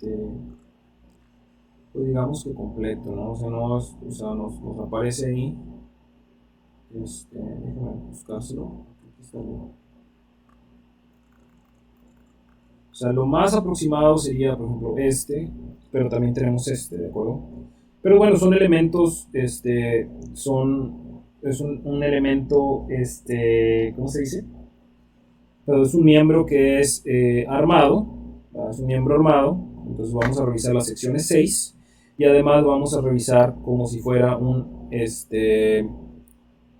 digamos que completo, ¿no? Nos aparece ahí. Déjame buscárselo. Aquí está. O sea, lo más aproximado sería, por ejemplo, pero también tenemos ¿de acuerdo? Pero bueno, son elementos, es un elemento, ¿cómo se dice? Pero es un miembro que es armado, ¿verdad? Es un miembro armado, entonces vamos a revisar las secciones 6 y además vamos a revisar como si fuera un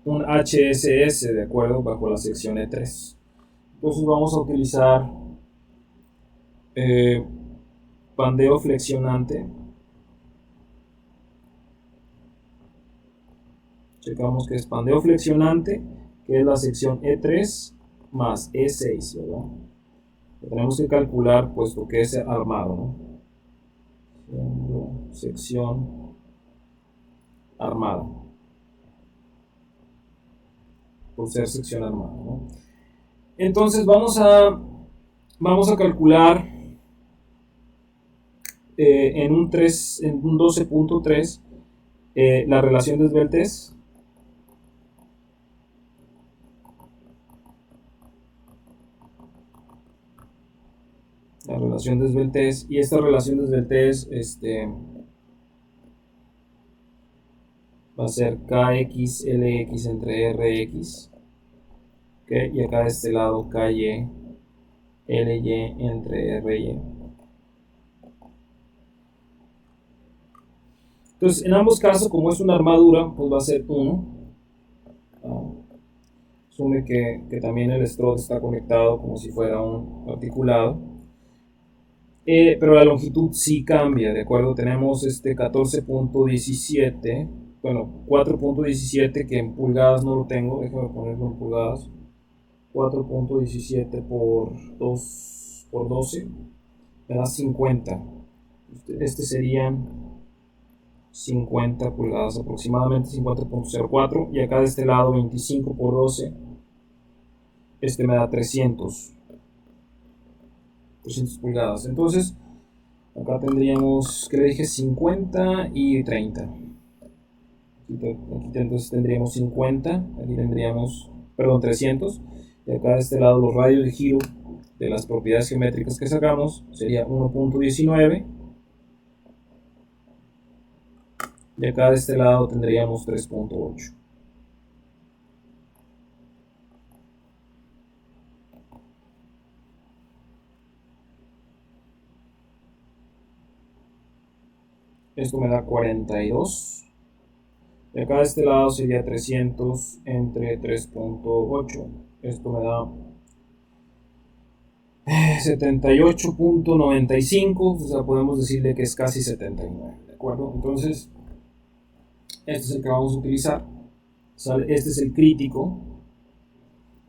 HSS, ¿de acuerdo? Bajo la sección E3. Entonces vamos a utilizar pandeo flexionante. Checamos que es pandeo flexionante, que es la sección E3 más E6, ¿verdad? Lo tenemos que calcular puesto que es armado, ¿no? Sección armada. Por ser sección armada, ¿no? Entonces vamos a calcular en un 12.3 la relación de esbeltez. La relación de esbeltez, y esta relación de esbeltez va a ser KX LX entre RX, ¿okay? Y acá de este lado KY LY entre RY. Entonces, en ambos casos, como es una armadura, pues va a ser 1. Asume que también el strut está conectado como si fuera un articulado. Pero la longitud sí cambia, ¿de acuerdo? Tenemos 14.17, bueno, 4.17, que en pulgadas no lo tengo, déjame ponerlo en pulgadas. 4.17 por 12 me da 50. Serían 50 pulgadas, aproximadamente 50.04, y acá de este lado 25 por 12, me da 300 pulgadas. Entonces acá tendríamos, que le dije, 50 y 30. Aquí entonces tendríamos 50, aquí tendríamos, perdón, 300, y acá de este lado los radios de giro de las propiedades geométricas que sacamos sería 1.19, y acá de este lado tendríamos 3.8. Esto me da 42. Y acá de este lado sería 300 entre 3.8. Esto me da 78.95. O sea, podemos decirle que es casi 79. ¿De acuerdo? Entonces, este es el que vamos a utilizar. Este es el crítico.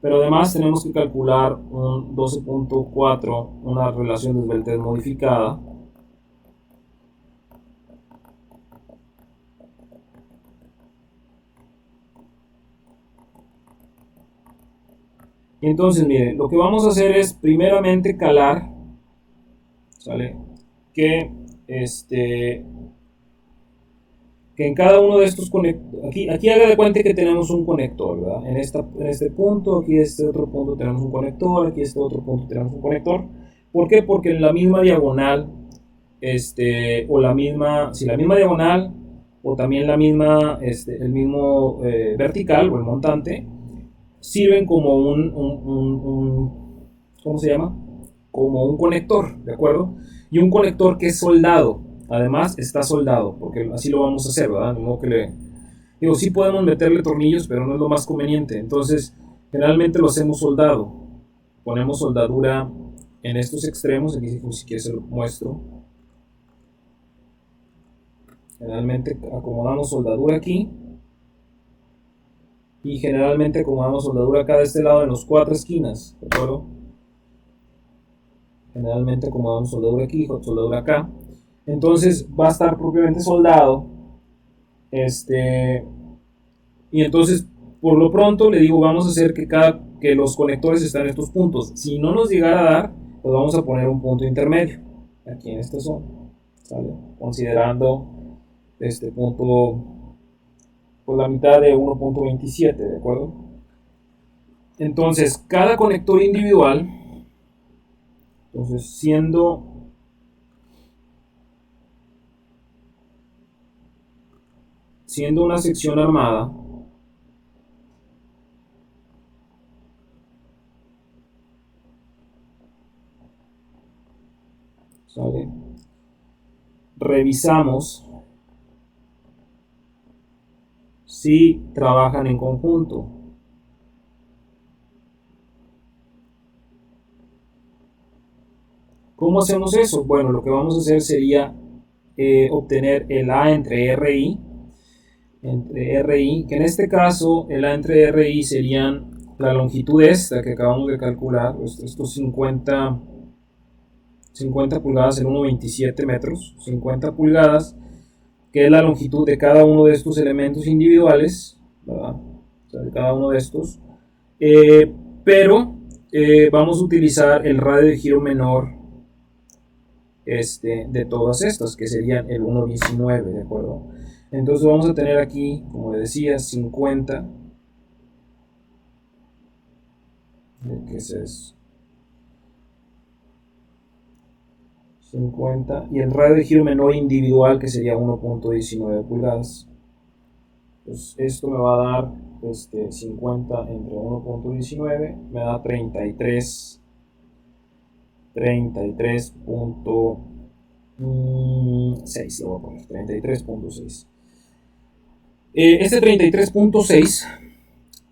Pero además tenemos que calcular un 12.4, una relación de esbeltez modificada. Y entonces, miren, lo que vamos a hacer es primeramente calar, ¿sale? Que en cada uno de estos conectores, aquí haga de cuenta que tenemos un conector, ¿verdad? En este punto, aquí este otro punto tenemos un conector, aquí este otro punto tenemos un conector. ¿Por qué? Porque en la misma diagonal, si la misma diagonal o también la misma, el mismo vertical o el montante, sirven como ¿cómo se llama? Como un conector, ¿de acuerdo? Y un conector que es soldado, además está soldado, porque así lo vamos a hacer, ¿verdad? De modo que digo, sí podemos meterle tornillos, pero no es lo más conveniente, entonces generalmente lo hacemos soldado, ponemos soldadura en estos extremos, aquí si quieres se lo muestro, generalmente acomodamos soldadura aquí, y generalmente acomodamos soldadura acá de este lado en las cuatro esquinas, ¿de acuerdo? Generalmente acomodamos soldadura aquí, soldadura acá. Entonces va a estar propiamente soldado. Y entonces, por lo pronto, le digo, vamos a hacer que los conectores estén en estos puntos. Si no nos llegara a dar, pues vamos a poner un punto intermedio. Aquí en esta zona. ¿Sale? Considerando este punto por la mitad de 1.27, ¿de acuerdo? Entonces, cada conector individual, entonces siendo una sección armada, ¿sale? Revisamos si trabajan en conjunto. ¿Cómo hacemos eso? Bueno, lo que vamos a hacer sería obtener el A entre RI, que en este caso el A entre RI serían la longitud esta que acabamos de calcular, estos 50 pulgadas en 1,27 metros, 50 pulgadas, que es la longitud de cada uno de estos elementos individuales, ¿verdad? O sea, de cada uno de estos, pero vamos a utilizar el radio de giro menor de todas estas, que serían el 1,19, ¿de acuerdo? Entonces vamos a tener aquí, como decía, 50, ¿qué es eso? 50, y el radio de giro menor individual, que sería 1.19 pulgadas. Pues esto me va a dar 50 entre 1.19, me da 33.6, lo voy a poner, 33.6. Este 33.6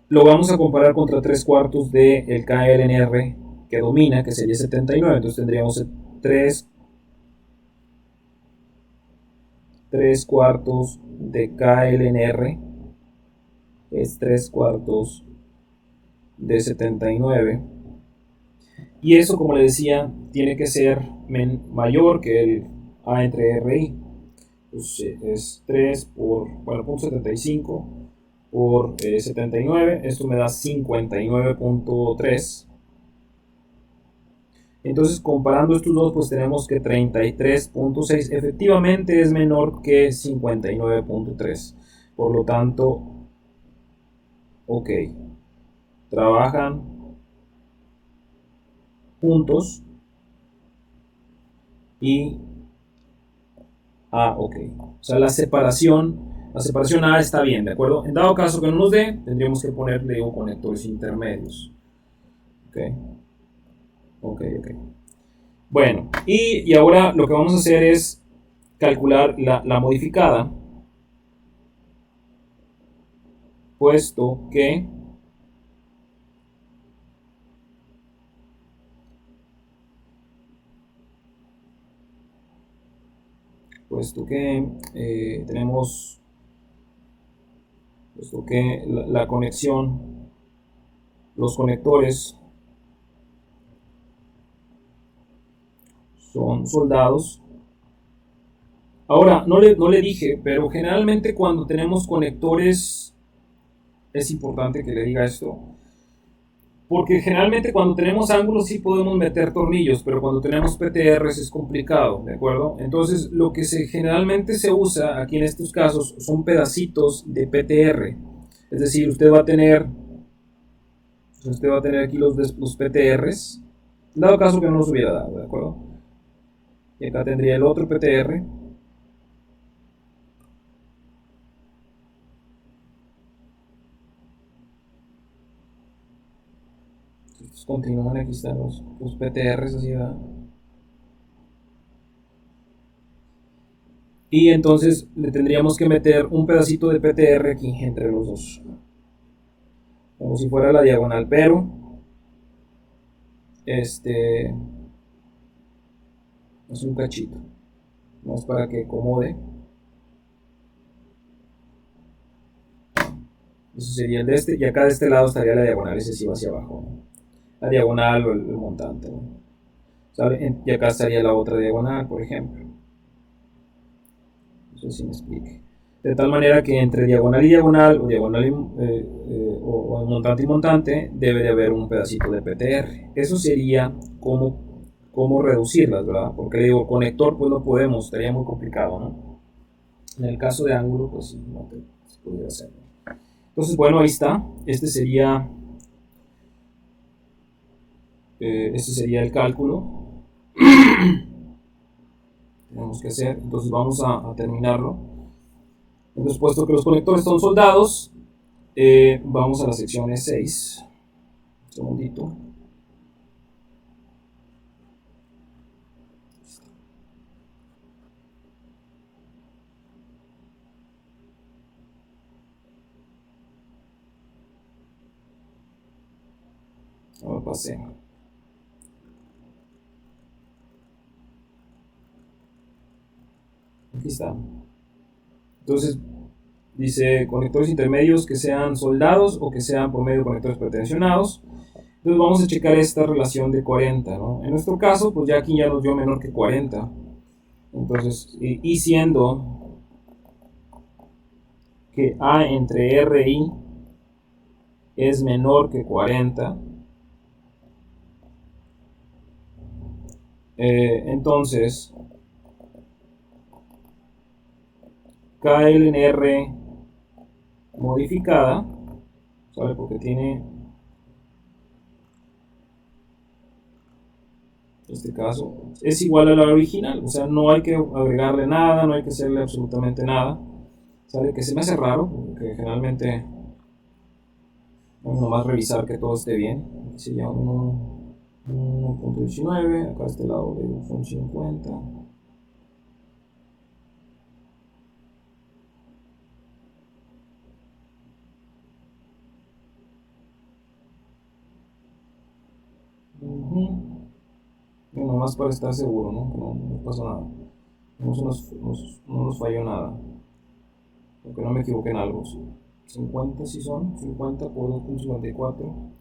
lo vamos a comparar contra 3 cuartos del KLNR que domina, que sería 79. Entonces tendríamos 3 cuartos de KLNR, es 3 cuartos de 79. Y eso, como le decía, tiene que ser mayor que el A entre RI. Pues es 3 por, bueno, 0.75 por 79. Esto me da 59.3. Entonces, comparando estos dos, pues tenemos que 33.6 efectivamente es menor que 59.3. Por lo tanto, ok, trabajan juntos y ok. O sea, la separación A está bien, ¿de acuerdo? En dado caso que no nos dé, tendríamos que ponerle conectores intermedios. Ok. Bueno, y ahora lo que vamos a hacer es calcular la modificada, puesto que tenemos, puesto que la conexión, los conectores son soldados. Ahora, no le dije, pero generalmente cuando tenemos conectores, es importante que le diga esto, porque generalmente cuando tenemos ángulos sí podemos meter tornillos, pero cuando tenemos PTRs es complicado, ¿de acuerdo? Entonces lo que generalmente se usa aquí en estos casos son pedacitos de PTR. Es decir, usted va a tener aquí los PTRs, dado caso que no los hubiera dado, ¿de acuerdo? Y acá tendría el otro PTR. Estos continúan, aquí están los PTRs así, ¿verdad? Y entonces le tendríamos que meter un pedacito de PTR aquí entre los dos, como si fuera la diagonal, pero este es un cachito, más para que acomode. Eso sería el de este, y acá de este lado estaría la diagonal, ese sí va hacia abajo, ¿no? La diagonal o el montante, ¿no? ¿Sabe? Y acá estaría la otra diagonal, por ejemplo. No sé si me explique. De tal manera que entre diagonal y diagonal, o diagonal o montante y montante, debe de haber un pedacito de PTR. Eso sería cómo reducirlas, ¿verdad? Porque le digo, conector, pues no podemos, estaría muy complicado, ¿no? En el caso de ángulo, pues sí, no se podría hacer. Entonces, bueno, ahí está. Este sería el cálculo que tenemos que hacer. Entonces vamos a terminarlo. Entonces, puesto que los conectores son soldados, vamos a la sección E6. Un segundito. Ahora pasé. Aquí está. Entonces, dice conectores intermedios que sean soldados o que sean por medio de conectores pretensionados. Entonces vamos a checar esta relación de 40, ¿no? En nuestro caso, pues ya aquí ya nos dio menor que 40. Entonces, y siendo que A entre R y I es menor que 40, entonces KL en R modificada, ¿sale? Porque tiene este caso, es igual a la original, o sea, no hay que agregarle nada, no hay que hacerle absolutamente nada, ¿sale? Que se me hace raro, porque generalmente vamos nomás revisar que todo esté bien. Aquí sería 1.19, acá a este lado son 50. Bueno, nomás para estar seguro, ¿no? Que no pasó nada. No nos falló nada. Aunque no me equivoqué en algo. 50 si son, 50 por 2.54.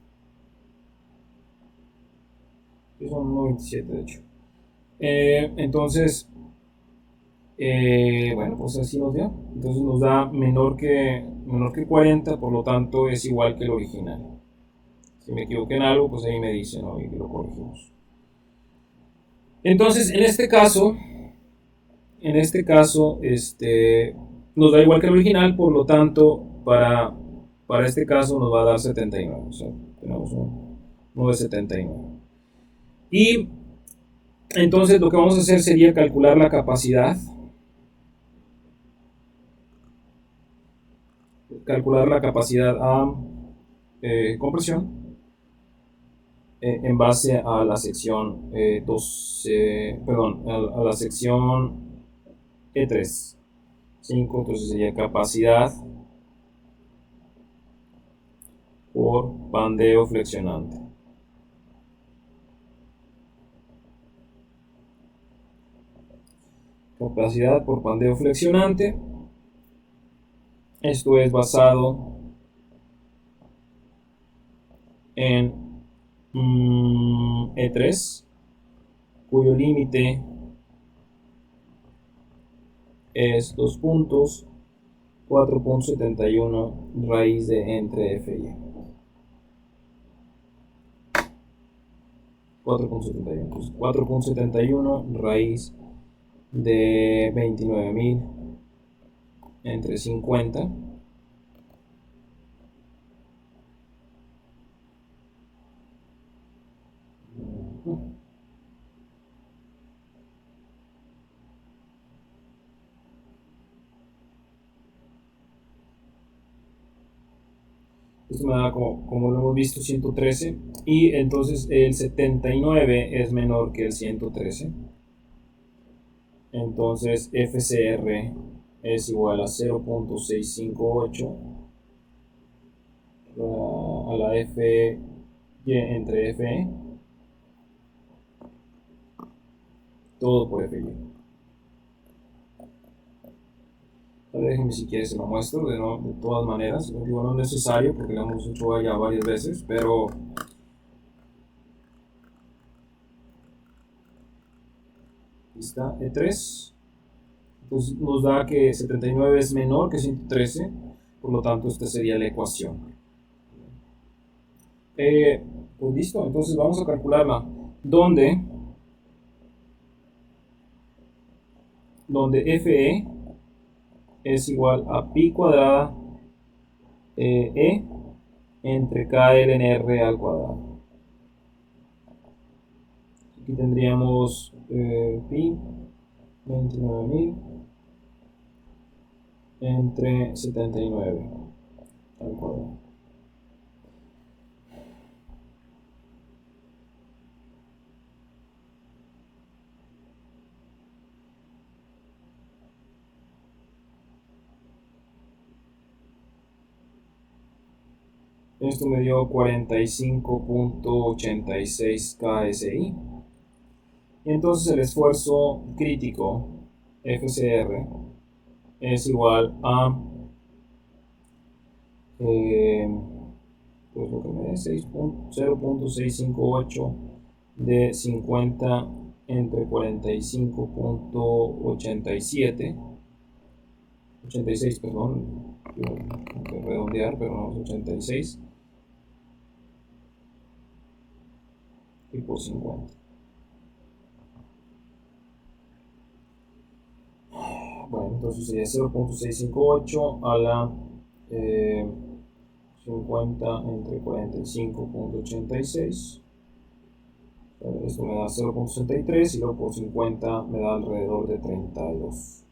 Que son 1.27 de hecho. Entonces, bueno, pues así nos dio. Entonces nos da menor que 40, por lo tanto es igual que el original. Si me equivoqué en algo, pues ahí me dicen, ¿no? Y lo corregimos. Entonces, nos da igual que el original, por lo tanto, para este caso nos va a dar 79. O sea, tenemos uno de 79. Y entonces lo que vamos a hacer sería calcular la capacidad. Calcular la capacidad a compresión en base a la sección 12, perdón, a la sección E3. 5, entonces sería capacidad por bandeo flexionante. Capacidad por bandeo flexionante. Esto es basado en E3, cuyo límite es 2 puntos 4.71 raíz de entre F y E. 4.71. 4.71 raíz de 29.000 entre 50. Esto me da, como lo hemos visto, 113. Y entonces el 79 es menor que el 113. Entonces FCR es igual a 0.658 a la F y entre FE, todo por FY. Déjenme si quieres se lo muestro de todas maneras. Digo, no es necesario porque lo hemos hecho ya varias veces, pero aquí está E3. Entonces nos da que 79 es menor que 113, por lo tanto esta sería la ecuación. Pues listo, entonces vamos a calcularla. Donde FE es igual a pi cuadrada E entre K ln R al cuadrado. Aquí tendríamos pi 29.000 entre 79 al cuadrado. Esto me dio 45.86 KSI. Y entonces el esfuerzo crítico FCR es igual a pues lo que me dé 0.658 de 50 entre 45.87 86, perdón, tengo que redondear, pero no es 86 y por 50. Bueno, entonces sería 0.658 a la 50 entre 45.86. Esto me da 0.63 y luego por 50 me da alrededor de 32.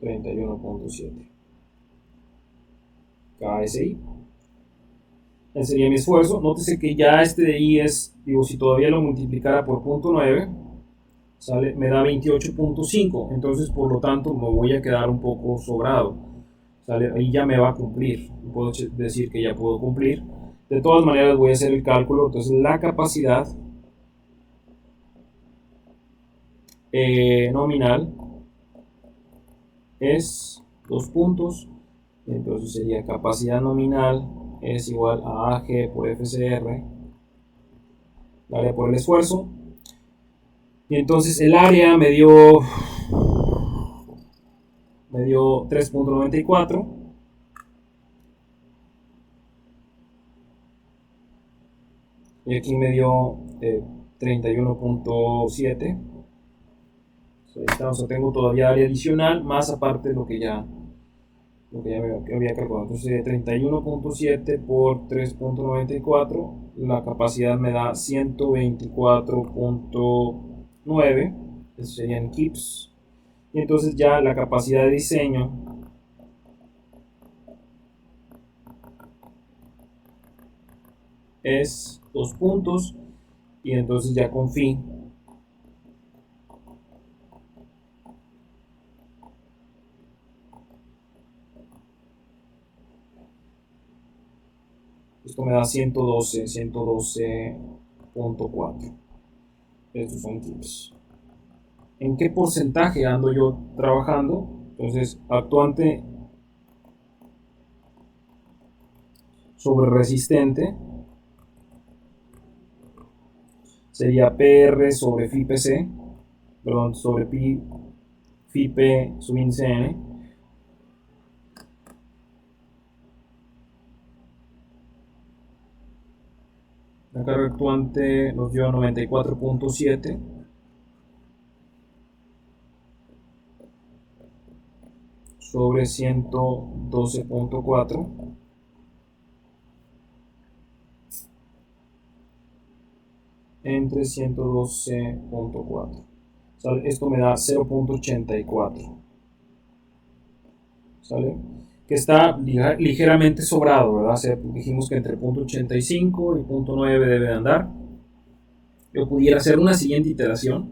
31.7 KSI. Ese sería mi esfuerzo. Nótese que ya este de I es, digo, si todavía lo multiplicara por 0.9, ¿sale? Me da 28.5. Entonces, por lo tanto, me voy a quedar un poco sobrado. ¿Sale? Ahí ya me va a cumplir. Puedo decir que ya puedo cumplir. De todas maneras, voy a hacer el cálculo. Entonces, la capacidad nominal es 2 puntos. Entonces sería capacidad nominal es igual a AG por FCR, el área por el esfuerzo. Y entonces el área me dio 3.94. Y aquí me dio 31.7. O sea, tengo todavía área adicional, más aparte de lo que ya me había calculado. Entonces 31.7 por 3.94, la capacidad me da 124.9, eso serían kips. Y entonces ya la capacidad de diseño es 2 puntos, y entonces ya con fin esto me da 112.4. Estos son kips. ¿En qué porcentaje ando yo trabajando? Entonces, actuante sobre resistente sería PR sobre FIPC, perdón, sobre FIP sub índice N. La carga actuante nos dio 94.7 sobre 112.4 entre 112.4. Esto me da 0.84. ¿Sale? que está ligeramente sobrado, ¿verdad? O sea, dijimos que entre punto 85 y punto 9 debe de andar. Yo pudiera hacer una siguiente iteración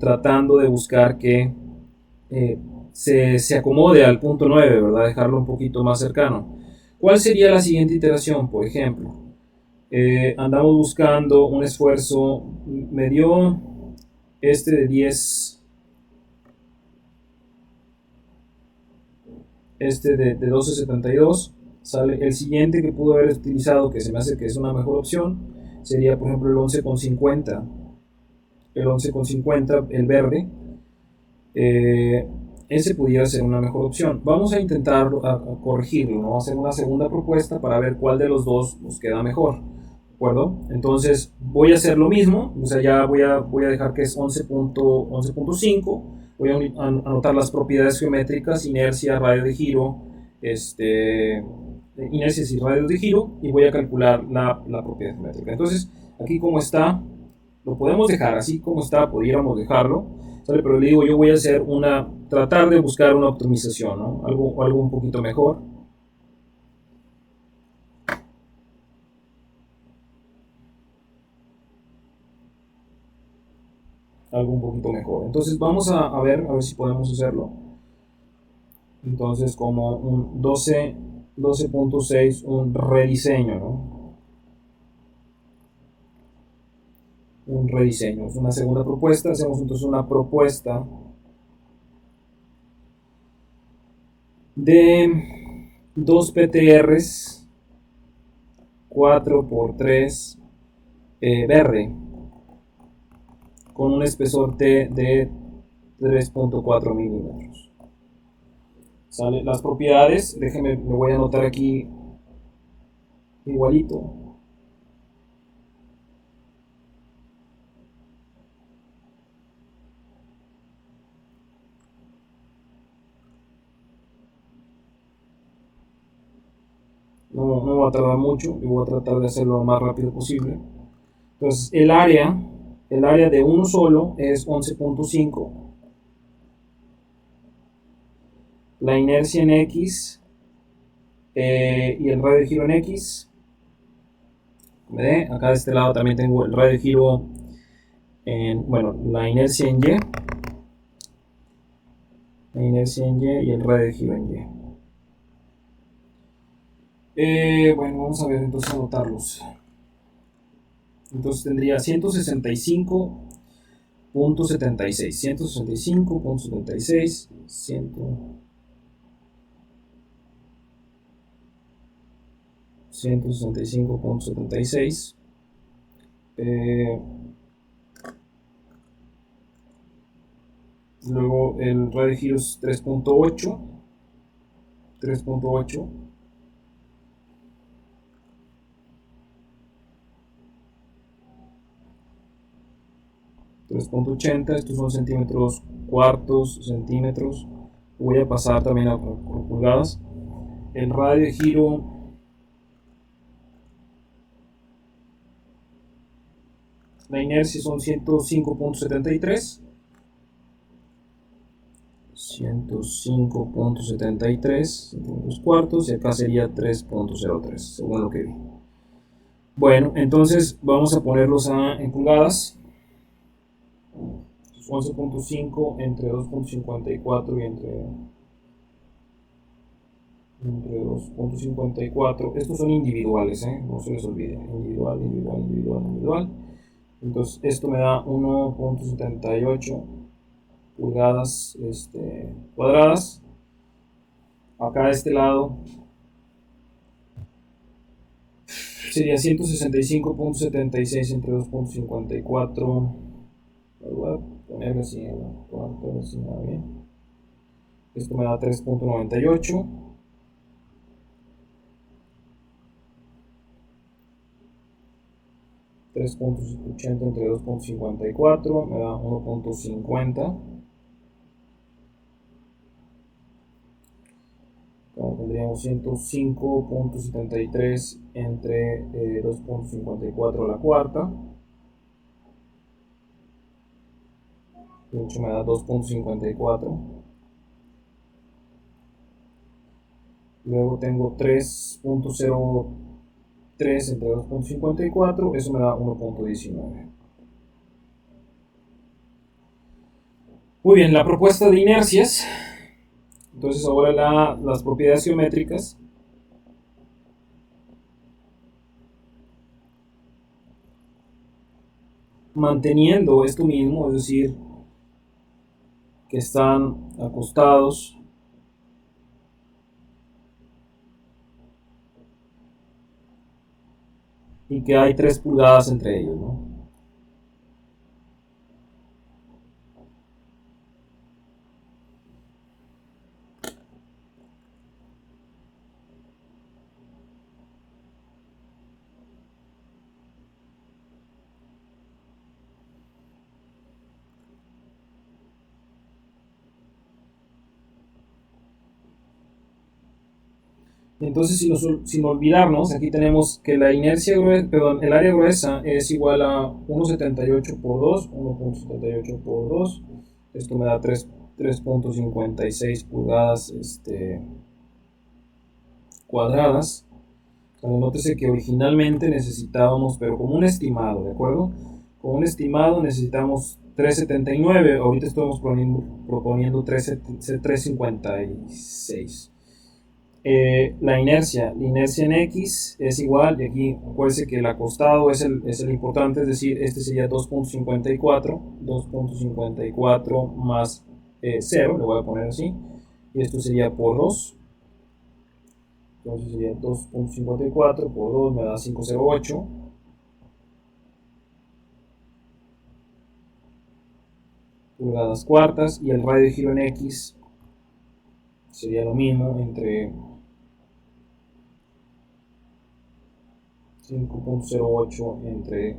tratando de buscar que se acomode al punto 9, ¿verdad? Dejarlo un poquito más cercano. ¿Cuál sería la siguiente iteración? Por ejemplo, andamos buscando un esfuerzo, me dio este de 10, este de 12.72, sale el siguiente que pudo haber utilizado, que se me hace que es una mejor opción, sería por ejemplo el 11.50, el verde. Ese pudiera ser una mejor opción. Vamos a intentar corregirlo, ¿no? Hacer una segunda propuesta para ver cuál de los dos nos queda mejor. ¿De acuerdo? Entonces voy a hacer lo mismo, o sea, ya voy a dejar que es 11.5. Voy a anotar las propiedades geométricas, inercia, radio de giro, inercias y radios de giro, y voy a calcular la propiedad geométrica. Entonces, aquí como está, lo podemos dejar así como está, pudiéramos dejarlo, ¿sale? Pero le digo, yo voy a hacer tratar de buscar una optimización, ¿no? Algo un poquito mejor. Algo un poquito mejor. Entonces vamos a ver si podemos hacerlo. Entonces como un 12.6, un rediseño, ¿no? Un rediseño. Es una segunda propuesta. Hacemos entonces una propuesta de 2 PTRs 4x3 verde con un espesor T de 3.4 milímetros. ¿Sale? Las propiedades, déjenme, me voy a anotar aquí igualito. No va a tardar mucho, yo voy a tratar de hacerlo lo más rápido posible. Entonces, el área de uno solo es 11.5. La inercia en X y el radio de giro en X. Acá de este lado también tengo el radio de giro bueno, la inercia en Y. La inercia en Y y el radio de giro en Y. Bueno, vamos a ver entonces anotarlos. Entonces tendría 165.76, 165.76, 165.76. Luego el radio de giro es 3.8. 3.8. 3.80, estos son centímetros cuartos, centímetros. Voy a pasar también a pulgadas. El radio de giro la inercia son 105.73. 105.73 centímetros cuartos y acá sería 3.03 según lo que vi. Bueno, entonces vamos a ponerlos en pulgadas. 11.5 entre 2.54 y entre 2.54. Estos son individuales, no se les olvide. Individual, individual, individual, individual. Entonces esto me da 1.78 pulgadas cuadradas. Acá de este lado sería 165.76 entre 2.54. Voy a ponerlo así en la cuarta, a ver si me da bien. Esto me da 3.98. 3.80 entre 2.54 me da 1.50. Tendríamos 105.73 entre 2.54 a la cuarta. De hecho me da 2.54. luego tengo 3.03 entre 2.54, eso me da 1.19. Muy bien, la propuesta de inercias. Entonces ahora las propiedades geométricas. Manteniendo esto mismo, es decir, que están acostados y que hay 3 pulgadas entre ellos, ¿no? Entonces, sin olvidarnos, aquí tenemos que la inercia gruesa, perdón, el área gruesa es igual a 1.78 por 2, 1.78 por 2. Esto me da 3.56 pulgadas cuadradas. Nótese que originalmente necesitábamos, pero como un estimado, ¿de acuerdo? Como un estimado necesitamos 379, ahorita estamos proponiendo 356. La inercia en X es igual, y aquí acuérdense que el acostado es el importante, es decir, este sería 2.54 más 0, le voy a poner así, y esto sería por 2, entonces sería 2.54 por 2 me da 508, pulgadas cuartas, y el radio de giro en X sería lo mismo entre 5.08 entre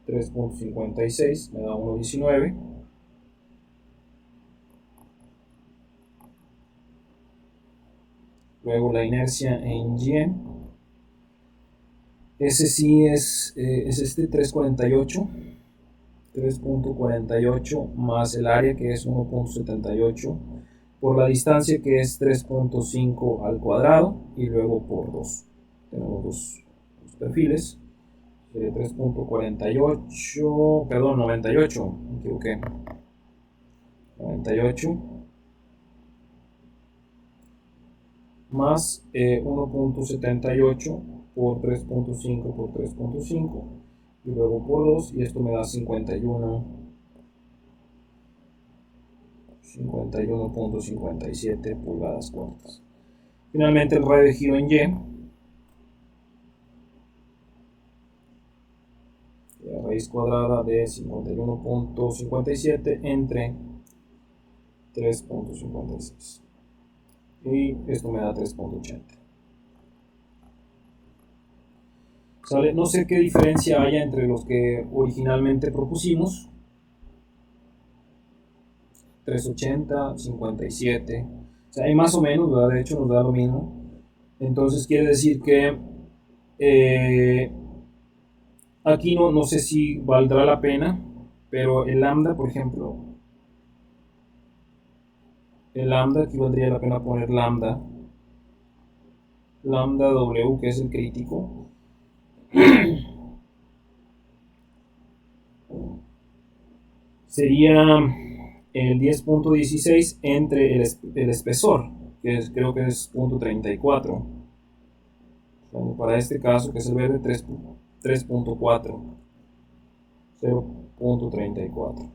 3.56 me da 1.19. Luego la inercia en Y. Ese sí es este 3.48. 3.48 más el área que es 1.78 por la distancia que es 3.5 al cuadrado y luego por 2. Tenemos dos perfiles. 3.48, perdón, 98, me equivoqué. 98 más 1.78 por 3.5 por 3.5 y luego por 2 y esto me da 51.57 pulgadas cuartas. Finalmente el radio de giro en Y, la raíz cuadrada de 51.57 entre 3.56 y esto me da 3.80. ¿Sale? No sé qué diferencia haya entre los que originalmente propusimos. 380, 57. O sea, hay más o menos, ¿verdad? De hecho nos da lo mismo. Entonces quiere decir que aquí no sé si valdrá la pena, pero el lambda, por ejemplo, el lambda, aquí valdría la pena poner lambda W, que es el crítico. Sería el 10.16 entre el espesor, que creo que es 0.34. Bueno, para este caso, que es el verde, 3.4. 0.34.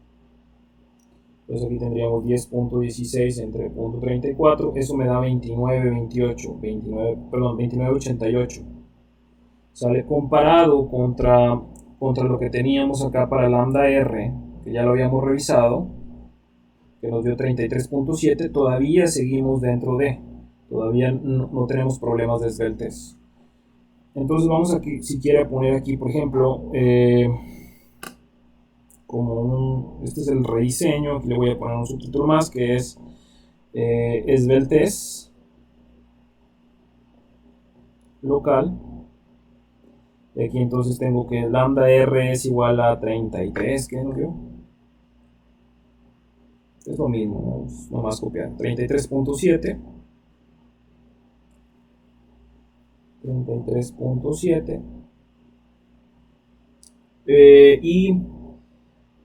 Entonces aquí tendríamos 10.16 entre 0.34. Eso me da 29.88. Sale comparado contra lo que teníamos acá para lambda R, que ya lo habíamos revisado, que nos dio 33.7. Todavía seguimos dentro de. Todavía no tenemos problemas de esbeltez. Entonces vamos aquí, si quiere poner aquí, por ejemplo, este es el rediseño, aquí le voy a poner un subtítulo más que es esbeltez local, y aquí entonces tengo que lambda R es igual a 33, ¿qué no veo? Es lo mismo, ¿no? Es nomás copiar 33.7 33.7. Y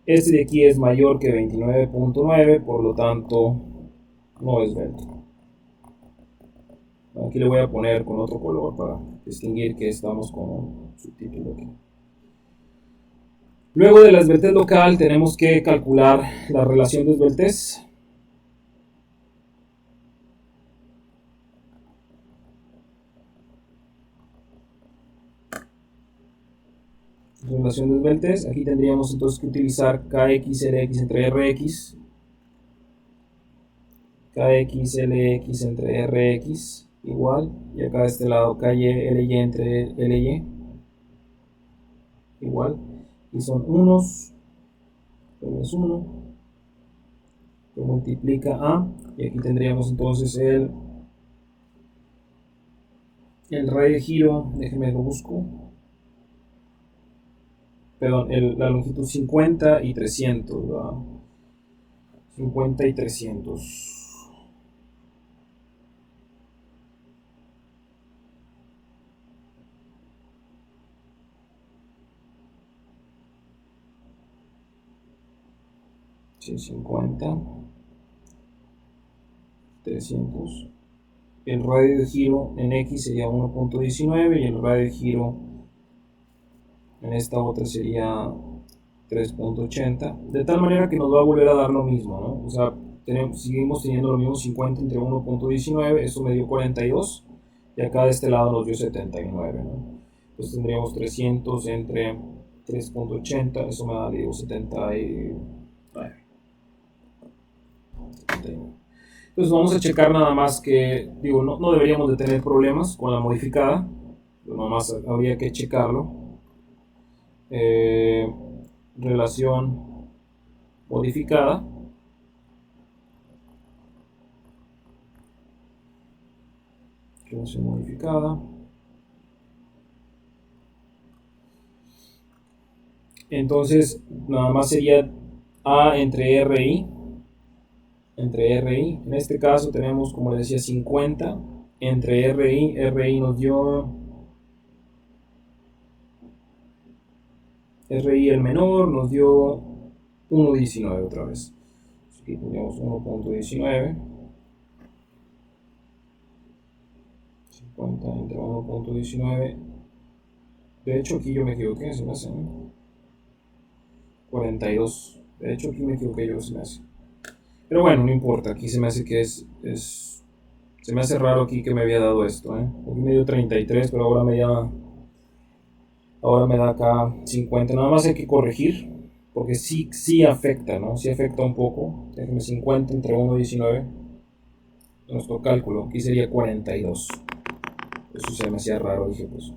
este de aquí es mayor que 29.9, por lo tanto no es vento. Aquí le voy a poner con otro color para distinguir que estamos con un subtítulo aquí. Luego de la esbeltez local tenemos que calcular la relación de esbeltez. Relación de esbeltez, aquí tendríamos entonces que utilizar KXLX entre RX, KXLX entre RX igual, y acá de este lado KYLY entre LY igual, y son unos, es 1 que multiplica A, y aquí tendríamos entonces el radio de giro, déjenme lo busco, perdón, la longitud 50 y 300, ¿verdad? 50 y 300. Sí, 50, 300. El radio de giro en X sería 1.19 y el radio de giro en esta otra sería 3.80, de tal manera que nos va a volver a dar lo mismo, ¿no? O sea, seguimos teniendo lo mismo, 50 entre 1.19, eso me dio 42, y acá de este lado nos dio 79, ¿no? Entonces tendríamos 300 entre 3.80, eso me da, digo, 79. Entonces vamos a checar nada más que, digo, no deberíamos de tener problemas con la modificada, pero nada más habría que checarlo. Relación modificada. Relación modificada. Entonces nada más sería A entre RI. Entre RI, en este caso tenemos, como les decía, 50 entre RI nos dio RI el menor, nos dio 1.19 otra vez. Aquí tenemos 1.19, 50 entre 1.19. De hecho aquí yo me equivoqué, se me hace, ¿no? 42. De hecho aquí me equivoqué yo, se me hace. Pero bueno, no importa, aquí se me hace que se me hace raro aquí que me había dado esto, ¿eh? Aquí me dio 33, pero ahora me da acá 50. Nada más hay que corregir, porque sí afecta, ¿no? Sí afecta un poco. Déjenme 50 entre 1.19. Nuestro cálculo aquí sería 42. Eso se me hacía raro, dije pues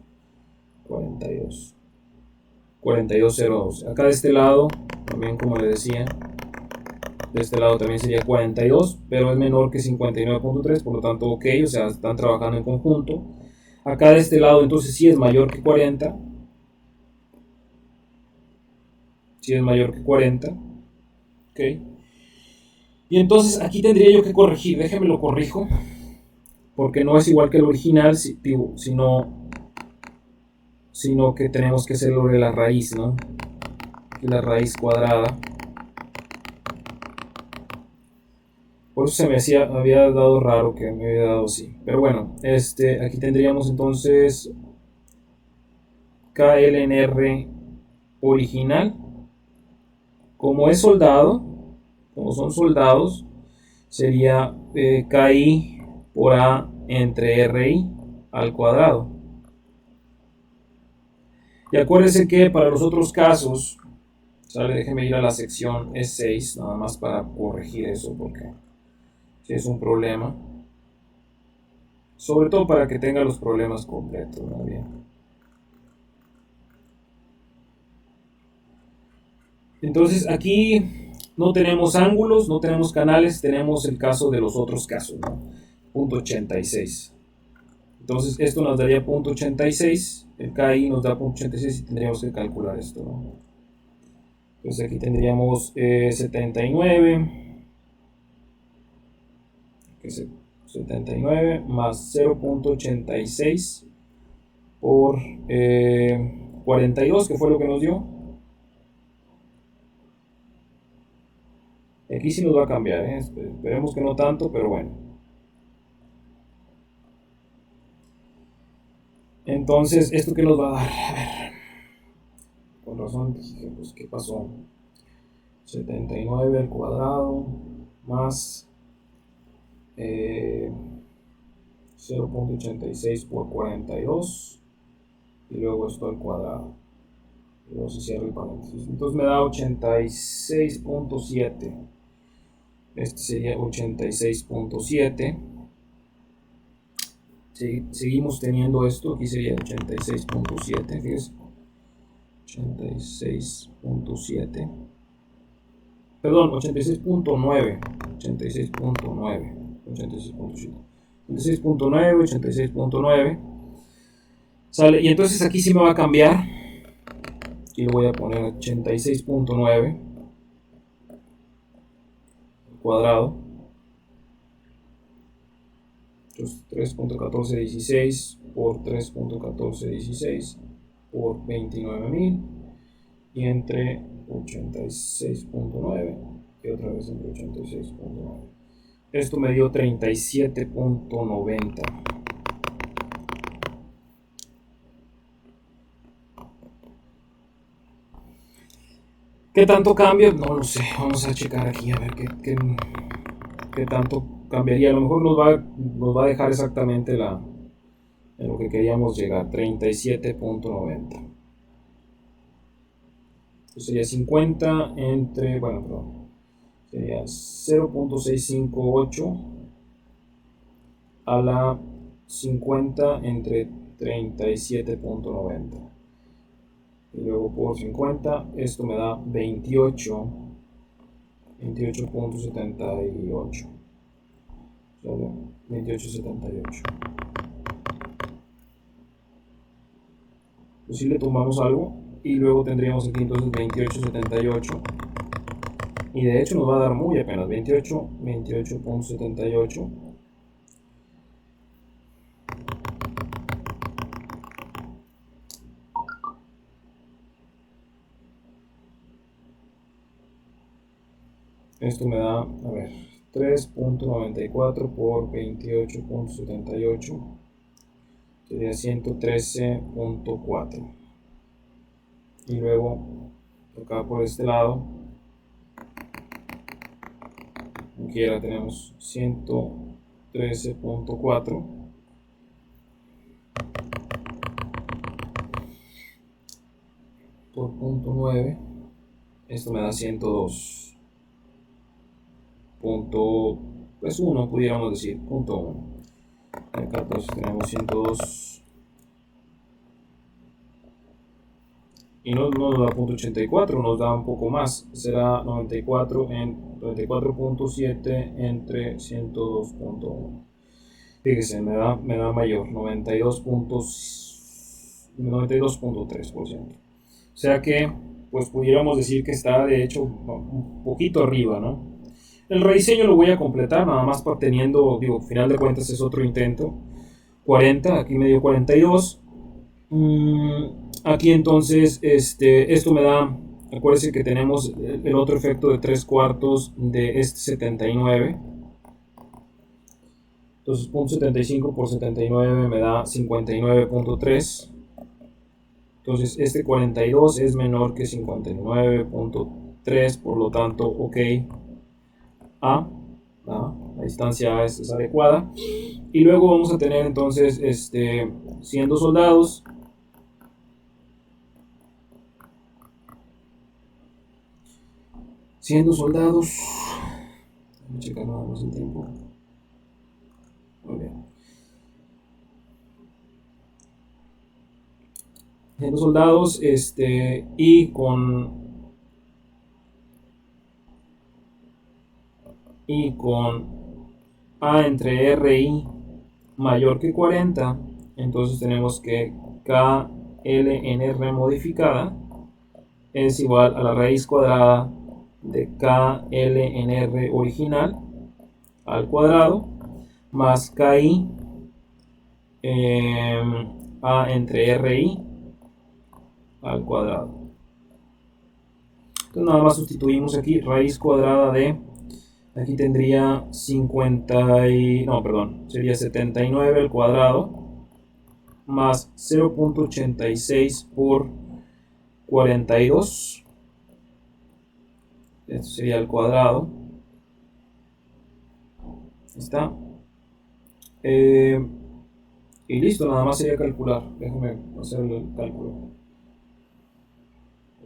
42. 42.02. Acá de este lado, también como le decía, de este lado también sería 42, pero es menor que 59.3, por lo tanto ok, o sea, están trabajando en conjunto. Acá de este lado entonces sí es mayor que 40. Si es mayor que 40. Ok. Y entonces aquí tendría yo que corregir. Déjenme lo corrijo. Porque no es igual que el original, sino que tenemos que hacerlo de la raíz, ¿no? Aquí la raíz cuadrada. Por eso había dado raro que me había dado así. Pero bueno, aquí tendríamos entonces KLNR original. Como es soldado, como son soldados, sería KI por A entre RI al cuadrado. Y acuérdense que para los otros casos, ¿sale? Déjenme ir a la sección E6, nada más para corregir eso, porque si es un problema. Sobre todo para que tenga los problemas completos, ¿no? Bien. Entonces aquí no tenemos ángulos, no tenemos canales, tenemos el caso de los otros casos, ¿no? Punto 86. Entonces esto nos daría punto 86, el KI nos da punto 86 y tendríamos que calcular esto, ¿no? Entonces aquí tendríamos 79, 79 más 0.86 por 42, que fue lo que nos dio. Aquí sí nos va a cambiar, esperemos que no tanto, pero bueno. Entonces, ¿esto qué nos va a dar? A ver, con razón dije, pues, ¿qué pasó? 79 al cuadrado más 0.86 por 42 y luego esto al cuadrado. Y luego se cierra el paréntesis. Entonces me da 86.7. Este sería 86.7. Seguimos teniendo esto. Aquí sería 86.7. Fíjense. 86.7. Perdón, 86.9. 86.9. 86.7. 86.9, 86.9. Sale. Y entonces aquí sí me va a cambiar. Y le voy a poner 86.9 cuadrado. Entonces 3.1416 por 3.1416 por 29.000 y entre 86.9 y otra vez entre 86.9. Esto me dio 37.90. ¿Qué tanto cambia? No lo sé. Vamos a checar aquí a ver qué tanto cambiaría. A lo mejor nos va a dejar exactamente en lo que queríamos llegar. 37.90. Sería 50 entre, bueno, perdón, sería 0.658 a la 50 entre 37.90. Y luego por 50, esto me da 28.78. 28.78. Pues si le tomamos algo y luego tendríamos aquí entonces 28.78. Y de hecho nos va a dar muy apenas 28.78. Esto me da, a ver, 3.94 por 28.78. Sería 113.4. Y luego, acá por este lado, aquí ahora tenemos 113.4 por 0.9. Esto me da 102. Pues 1, pudiéramos decir, punto 1. Acá entonces tenemos 102. Y no nos da punto 84, nos da un poco más. Será 94.7 entre 102.1. Fíjese, me da mayor, 92.3%. O sea que, pues pudiéramos decir que está de hecho un poquito arriba, ¿no? El rediseño lo voy a completar, nada más para teniendo, digo, final de cuentas es otro intento. 40, aquí me dio 42. Aquí entonces, esto me da, acuérdense que tenemos el otro efecto de 3/4 de este 79. Entonces, 0.75 por 79 me da 59.3. Entonces, este 42 es menor que 59.3, por lo tanto, ok. La distancia A es adecuada. Y luego vamos a tener entonces siendo soldados. Voy a checar nada más el tiempo. Muy bien. Siendo soldados, y con A entre RI mayor que 40, entonces tenemos que KLNR modificada es igual a la raíz cuadrada de KLNR original al cuadrado más KI A entre RI al cuadrado. Entonces nada más sustituimos aquí raíz cuadrada de, aquí tendría 79 al cuadrado más 0.86 por 42. Esto sería al cuadrado. Está. Y listo, nada más sería calcular. Déjame hacer el cálculo.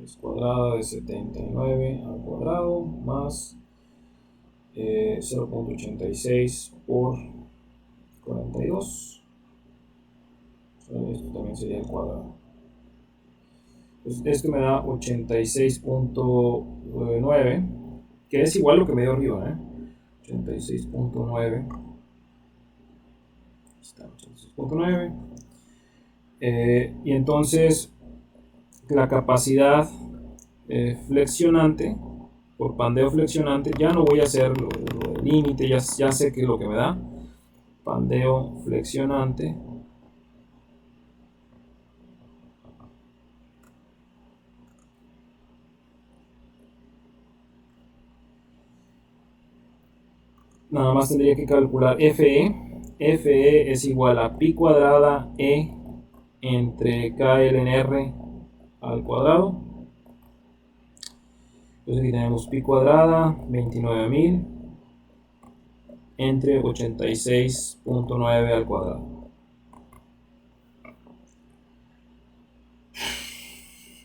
Es cuadrada de 79 al cuadrado más 0.86 por 42. Esto también sería el cuadrado. Pues esto me da 86.9, que es igual a lo que me dio arriba, 86.9. Está 86.9. Y entonces la capacidad flexionante por pandeo flexionante, ya no voy a hacer lo del límite, ya sé qué es lo que me da. Pandeo flexionante nada más tendría que calcular FE. FE es igual a pi cuadrada E entre KLNR al cuadrado. Entonces aquí tenemos pi cuadrada 29.000 entre 86.9 al cuadrado.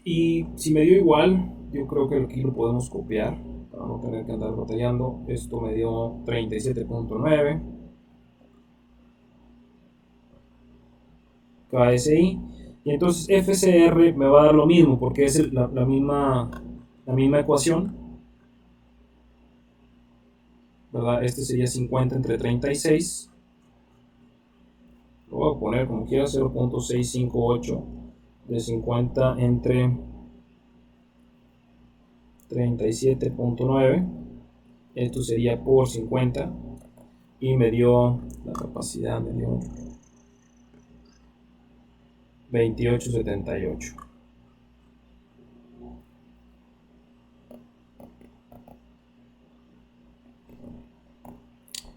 Y si me dio igual, yo creo que aquí lo podemos copiar para no tener que andar batallando. Esto me dio 37.9 KSI. Y entonces FCR me va a dar lo mismo porque es la misma ecuación, ¿verdad? Este sería 50 entre 36. Lo voy a poner como quiera, 0.658 de 50 entre 37.9. Esto sería por 50 y me dio la capacidad, me dio 28.78.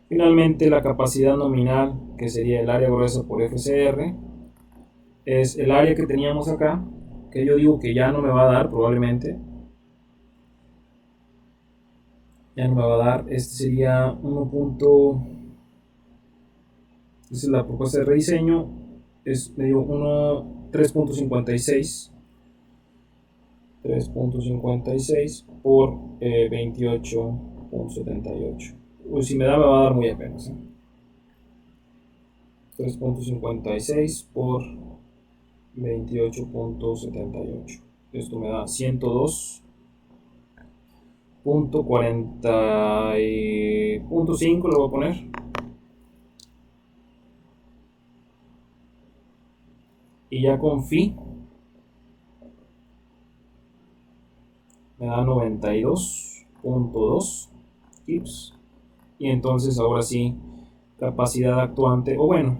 Finalmente, la capacidad nominal, que sería el área gruesa por FCR, es el área que teníamos acá, que yo digo que ya no me va a dar probablemente. Ya no me va a dar. Este sería 1. Esa es la propuesta de rediseño. Me dio 3.56. 3.56 por 28.78. Pues si me da, me va a dar muy apenas. 3.56 por 28.78. Esto me da 102.40.5, lo voy a poner. Y ya con phi me da 92.2 kips. Y entonces ahora sí, capacidad actuante, o bueno,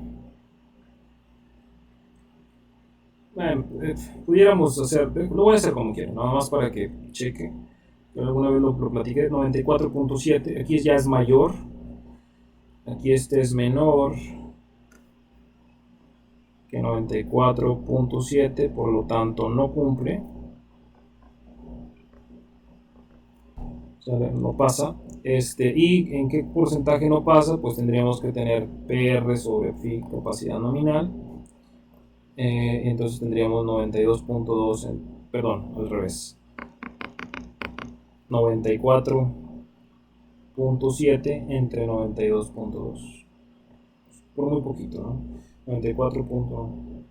pudiéramos hacer, lo voy a hacer como quiera, nada más para que cheque. Yo alguna vez lo platiqué, 94.7, aquí ya es mayor, aquí este es menor que 94.7, por lo tanto no cumple, o sea, no pasa. ¿Y en qué porcentaje no pasa? Pues tendríamos que tener PR sobre phi, capacidad nominal. Entonces tendríamos 92.2, perdón, al revés. 94.7 entre 92.2. Por muy poquito, ¿no? 94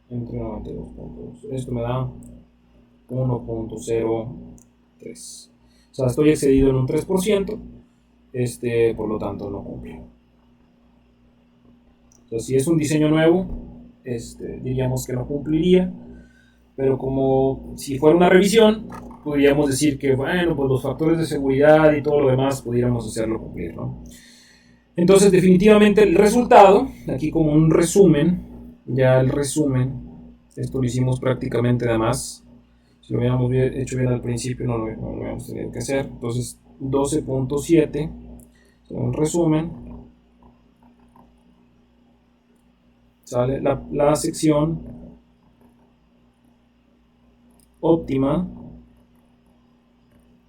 entre 92.2. Esto me da 1.03. O sea, estoy excedido en un 3%. Por lo tanto, no cumple. O sea, si es un diseño nuevo, diríamos que no cumpliría. Pero como si fuera una revisión, podríamos decir que, bueno, pues los factores de seguridad y todo lo demás pudiéramos hacerlo cumplir, ¿no? Entonces, definitivamente el resultado, aquí como un resumen, ya el resumen Esto lo hicimos prácticamente de más. Si lo hubiéramos hecho bien al principio, no lo hubiéramos tenido que hacer. Entonces, 12.7, en resumen, sale la sección óptima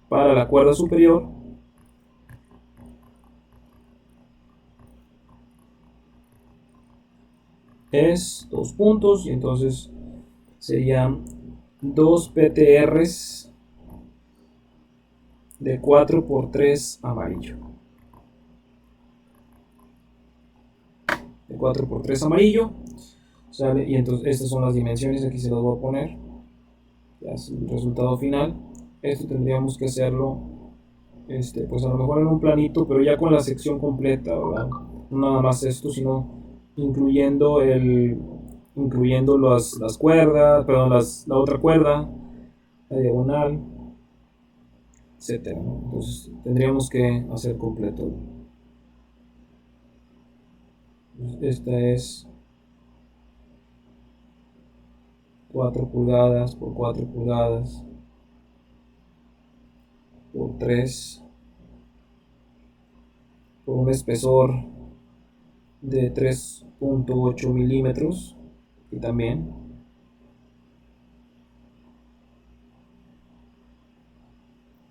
para la cuerda superior es 2 puntos, y entonces serían 2 PTRs de 4x3 amarillo. De 4x3 amarillo, ¿sale? Y entonces estas son las dimensiones, aquí se las voy a poner. Ya es el resultado final. Esto tendríamos que hacerlo, pues a lo mejor en un planito, pero ya con la sección completa, ¿verdad? No nada más esto, sino incluyendo las cuerdas, perdón, la otra cuerda, la diagonal, etcétera, ¿no? Entonces tendríamos que hacer completo. Esta es 4 pulgadas por 4 pulgadas por 3 por un espesor de 3.8 milímetros, y también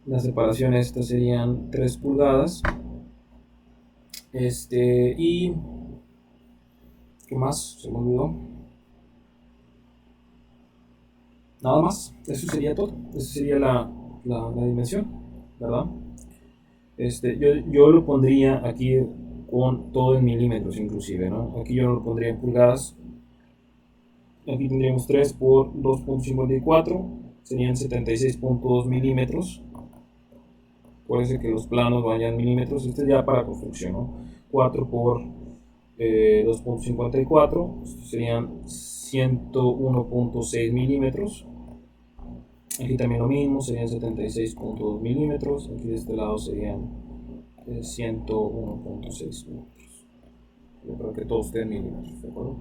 la separación esta serían 3 pulgadas. Y ¿qué más? Se me olvidó. Nada más, eso sería todo. Esa sería la dimensión, ¿verdad? Yo lo pondría aquí con todo en milímetros, inclusive, ¿no? Aquí yo no lo pondría en pulgadas. Aquí tendríamos 3 por 2.54, serían 76.2 milímetros. Puede que los planos vayan en milímetros. Este ya para construcción, ¿no? 4 por 2.54, serían 101.6 milímetros. Aquí también lo mismo, serían 76.2 milímetros. Aquí de este lado serían 101.6 milímetros. Yo creo que todos estén en milímetros, ¿de acuerdo?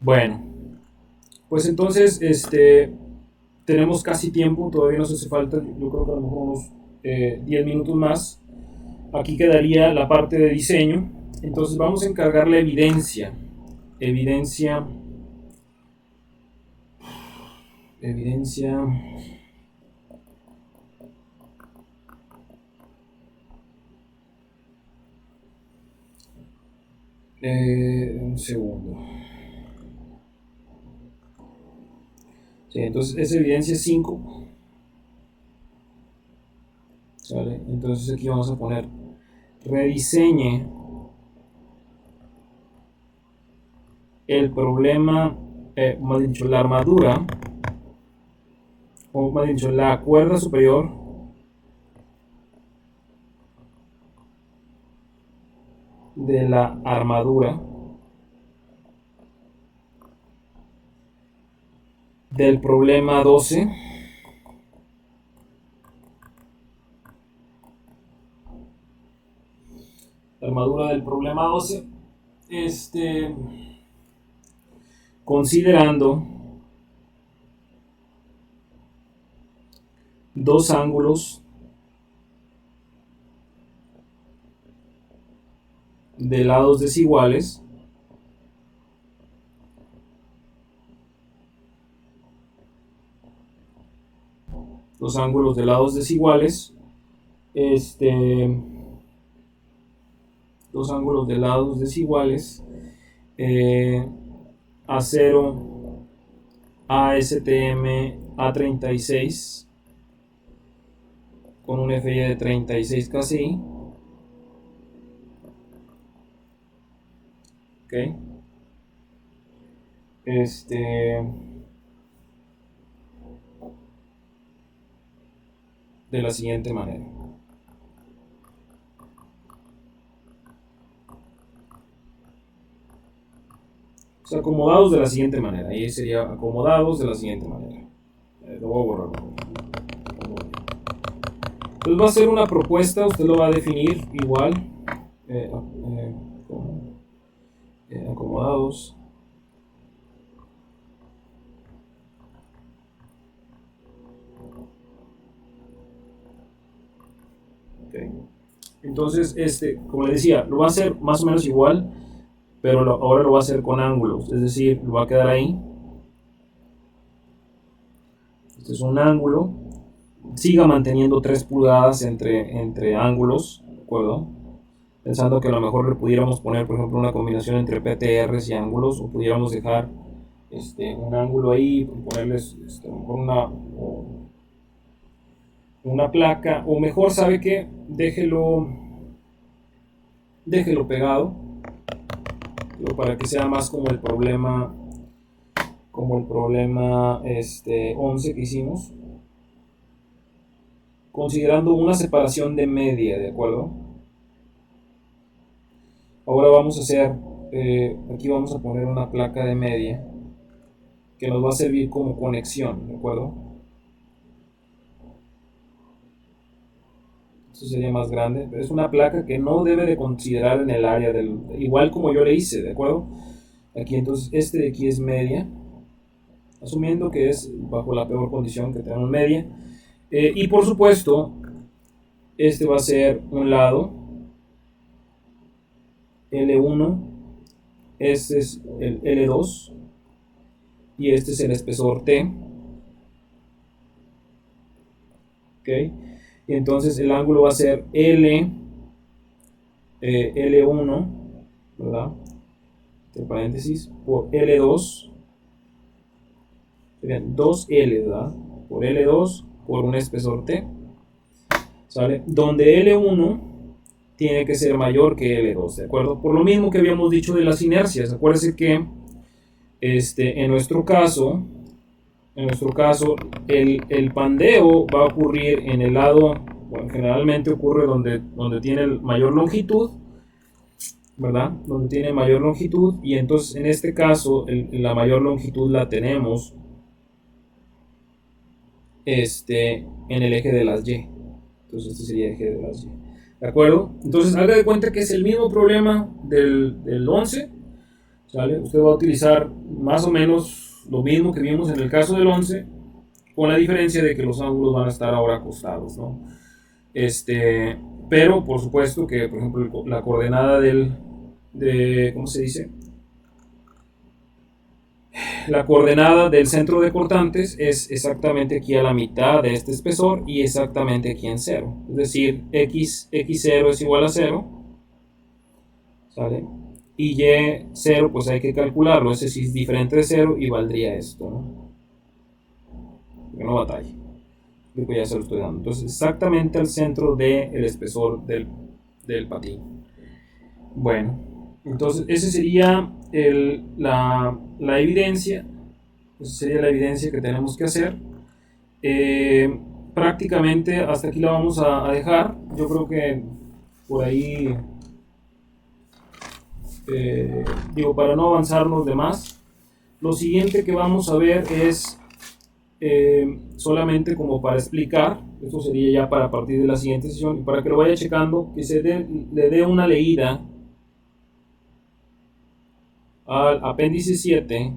Bueno, pues entonces tenemos casi tiempo, todavía nos hace falta, yo creo que a lo mejor unos 10 minutos más. Aquí quedaría la parte de diseño. Entonces vamos a encargar la evidencia. Evidencia. Un segundo. Sí, entonces es evidencia 5. ¿Sale? Entonces aquí vamos a poner rediseñe el problema, más dicho, la armadura, o más dicho, la cuerda superior de la armadura del problema 12. La armadura del problema 12, considerando dos ángulos de lados desiguales, los ángulos de lados desiguales, los ángulos de lados desiguales, A0, ASTM, A36, con un FY de 36 casi. Ok. De la siguiente manera. O sea, acomodados de la siguiente manera. Ahí sería acomodados de la siguiente manera. Lo voy a borrar. Entonces va a ser una propuesta, usted lo va a definir igual. Acomodados Okay. Entonces, como le decía, lo va a hacer más o menos igual, pero ahora lo va a hacer con ángulos, es decir, lo va a quedar ahí. Este es un ángulo. Siga manteniendo 3 pulgadas entre ángulos, ¿de acuerdo? Pensando que a lo mejor le pudiéramos poner, por ejemplo, una combinación entre PTRs y ángulos, o pudiéramos dejar un ángulo ahí, ponerles a lo mejor una placa, o mejor, ¿sabe qué? Déjelo pegado, para que sea más como el problema 11 que hicimos, considerando una separación de media, ¿de acuerdo? Ahora vamos a hacer, aquí vamos a poner una placa de media que nos va a servir como conexión, ¿de acuerdo? Esto sería más grande, pero es una placa que no debe de considerar en el área igual como yo le hice, ¿de acuerdo? Aquí entonces de aquí es media, asumiendo que es bajo la peor condición que tenemos media, y por supuesto va a ser un lado L1, este es el L2 y este es el espesor T. Ok, y entonces el ángulo va a ser L1, ¿verdad? Entre paréntesis, por L2, serían 2L, ¿verdad? Por L2 por un espesor T, ¿sale? Donde L1 tiene que ser mayor que L2, ¿de acuerdo? Por lo mismo que habíamos dicho de las inercias, acuérdense que en nuestro caso, el pandeo va a ocurrir en el lado, bueno, generalmente ocurre donde tiene mayor longitud, ¿verdad? Donde tiene mayor longitud, y entonces en este caso la mayor longitud la tenemos en el eje de las Y. Entonces este sería el eje de las Y. ¿De acuerdo? Entonces haga de cuenta que es el mismo problema del 11. ¿Sale? Usted va a utilizar más o menos lo mismo que vimos en el caso del 11, con la diferencia de que los ángulos van a estar ahora acostados, ¿no? Pero por supuesto que, por ejemplo, la coordenada ¿cómo se dice? La coordenada del centro de cortantes es exactamente aquí a la mitad de este espesor y exactamente aquí en 0. Es decir, x0 es igual a 0. ¿Sale? Y y0 pues hay que calcularlo, ese sí es diferente de 0 y valdría esto, ¿no? Que no batalle, creo que ya se lo estoy dando. Entonces exactamente al centro del espesor del patín. Bueno, entonces esa sería la evidencia. Esa sería la evidencia que tenemos que hacer. Prácticamente hasta aquí la vamos a dejar. Yo creo que por ahí para no avanzarnos de más, lo siguiente que vamos a ver es solamente como para explicar, esto sería ya para partir de la siguiente sesión, y para que lo vaya checando, que le dé una leída al apéndice 7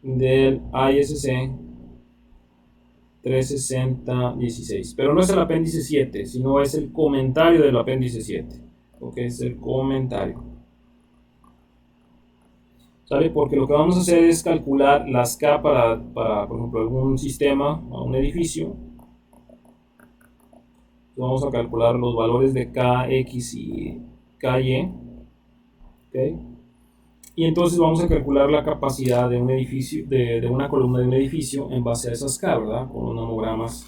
del ISC 360-16, pero no es el apéndice 7, sino es el comentario del apéndice 7, ok, es el comentario, ¿sale? Porque lo que vamos a hacer es calcular las K para por ejemplo, algún sistema o un edificio. Vamos a calcular los valores de Kx y Ky, ¿okay? Y entonces vamos a calcular la capacidad de un edificio, de una columna de un edificio en base a esas K, ¿verdad? Con los nomogramas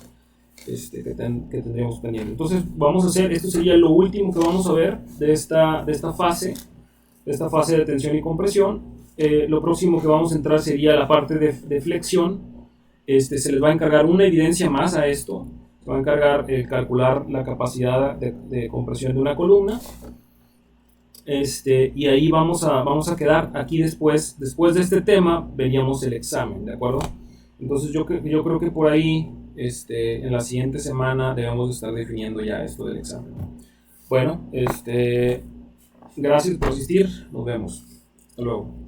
que tendríamos pendiente. Entonces vamos a hacer, esto sería lo último que vamos a ver de esta fase de tensión y compresión. Lo próximo que vamos a entrar sería la parte de flexión. Se les va a encargar una evidencia más a esto. Se va a encargar calcular la capacidad de compresión de una columna. Y ahí vamos a quedar. Aquí después de este tema veríamos el examen, ¿de acuerdo? Entonces yo creo que por ahí en la siguiente semana debemos estar definiendo ya esto del examen. Bueno, gracias por asistir, nos vemos, hasta luego.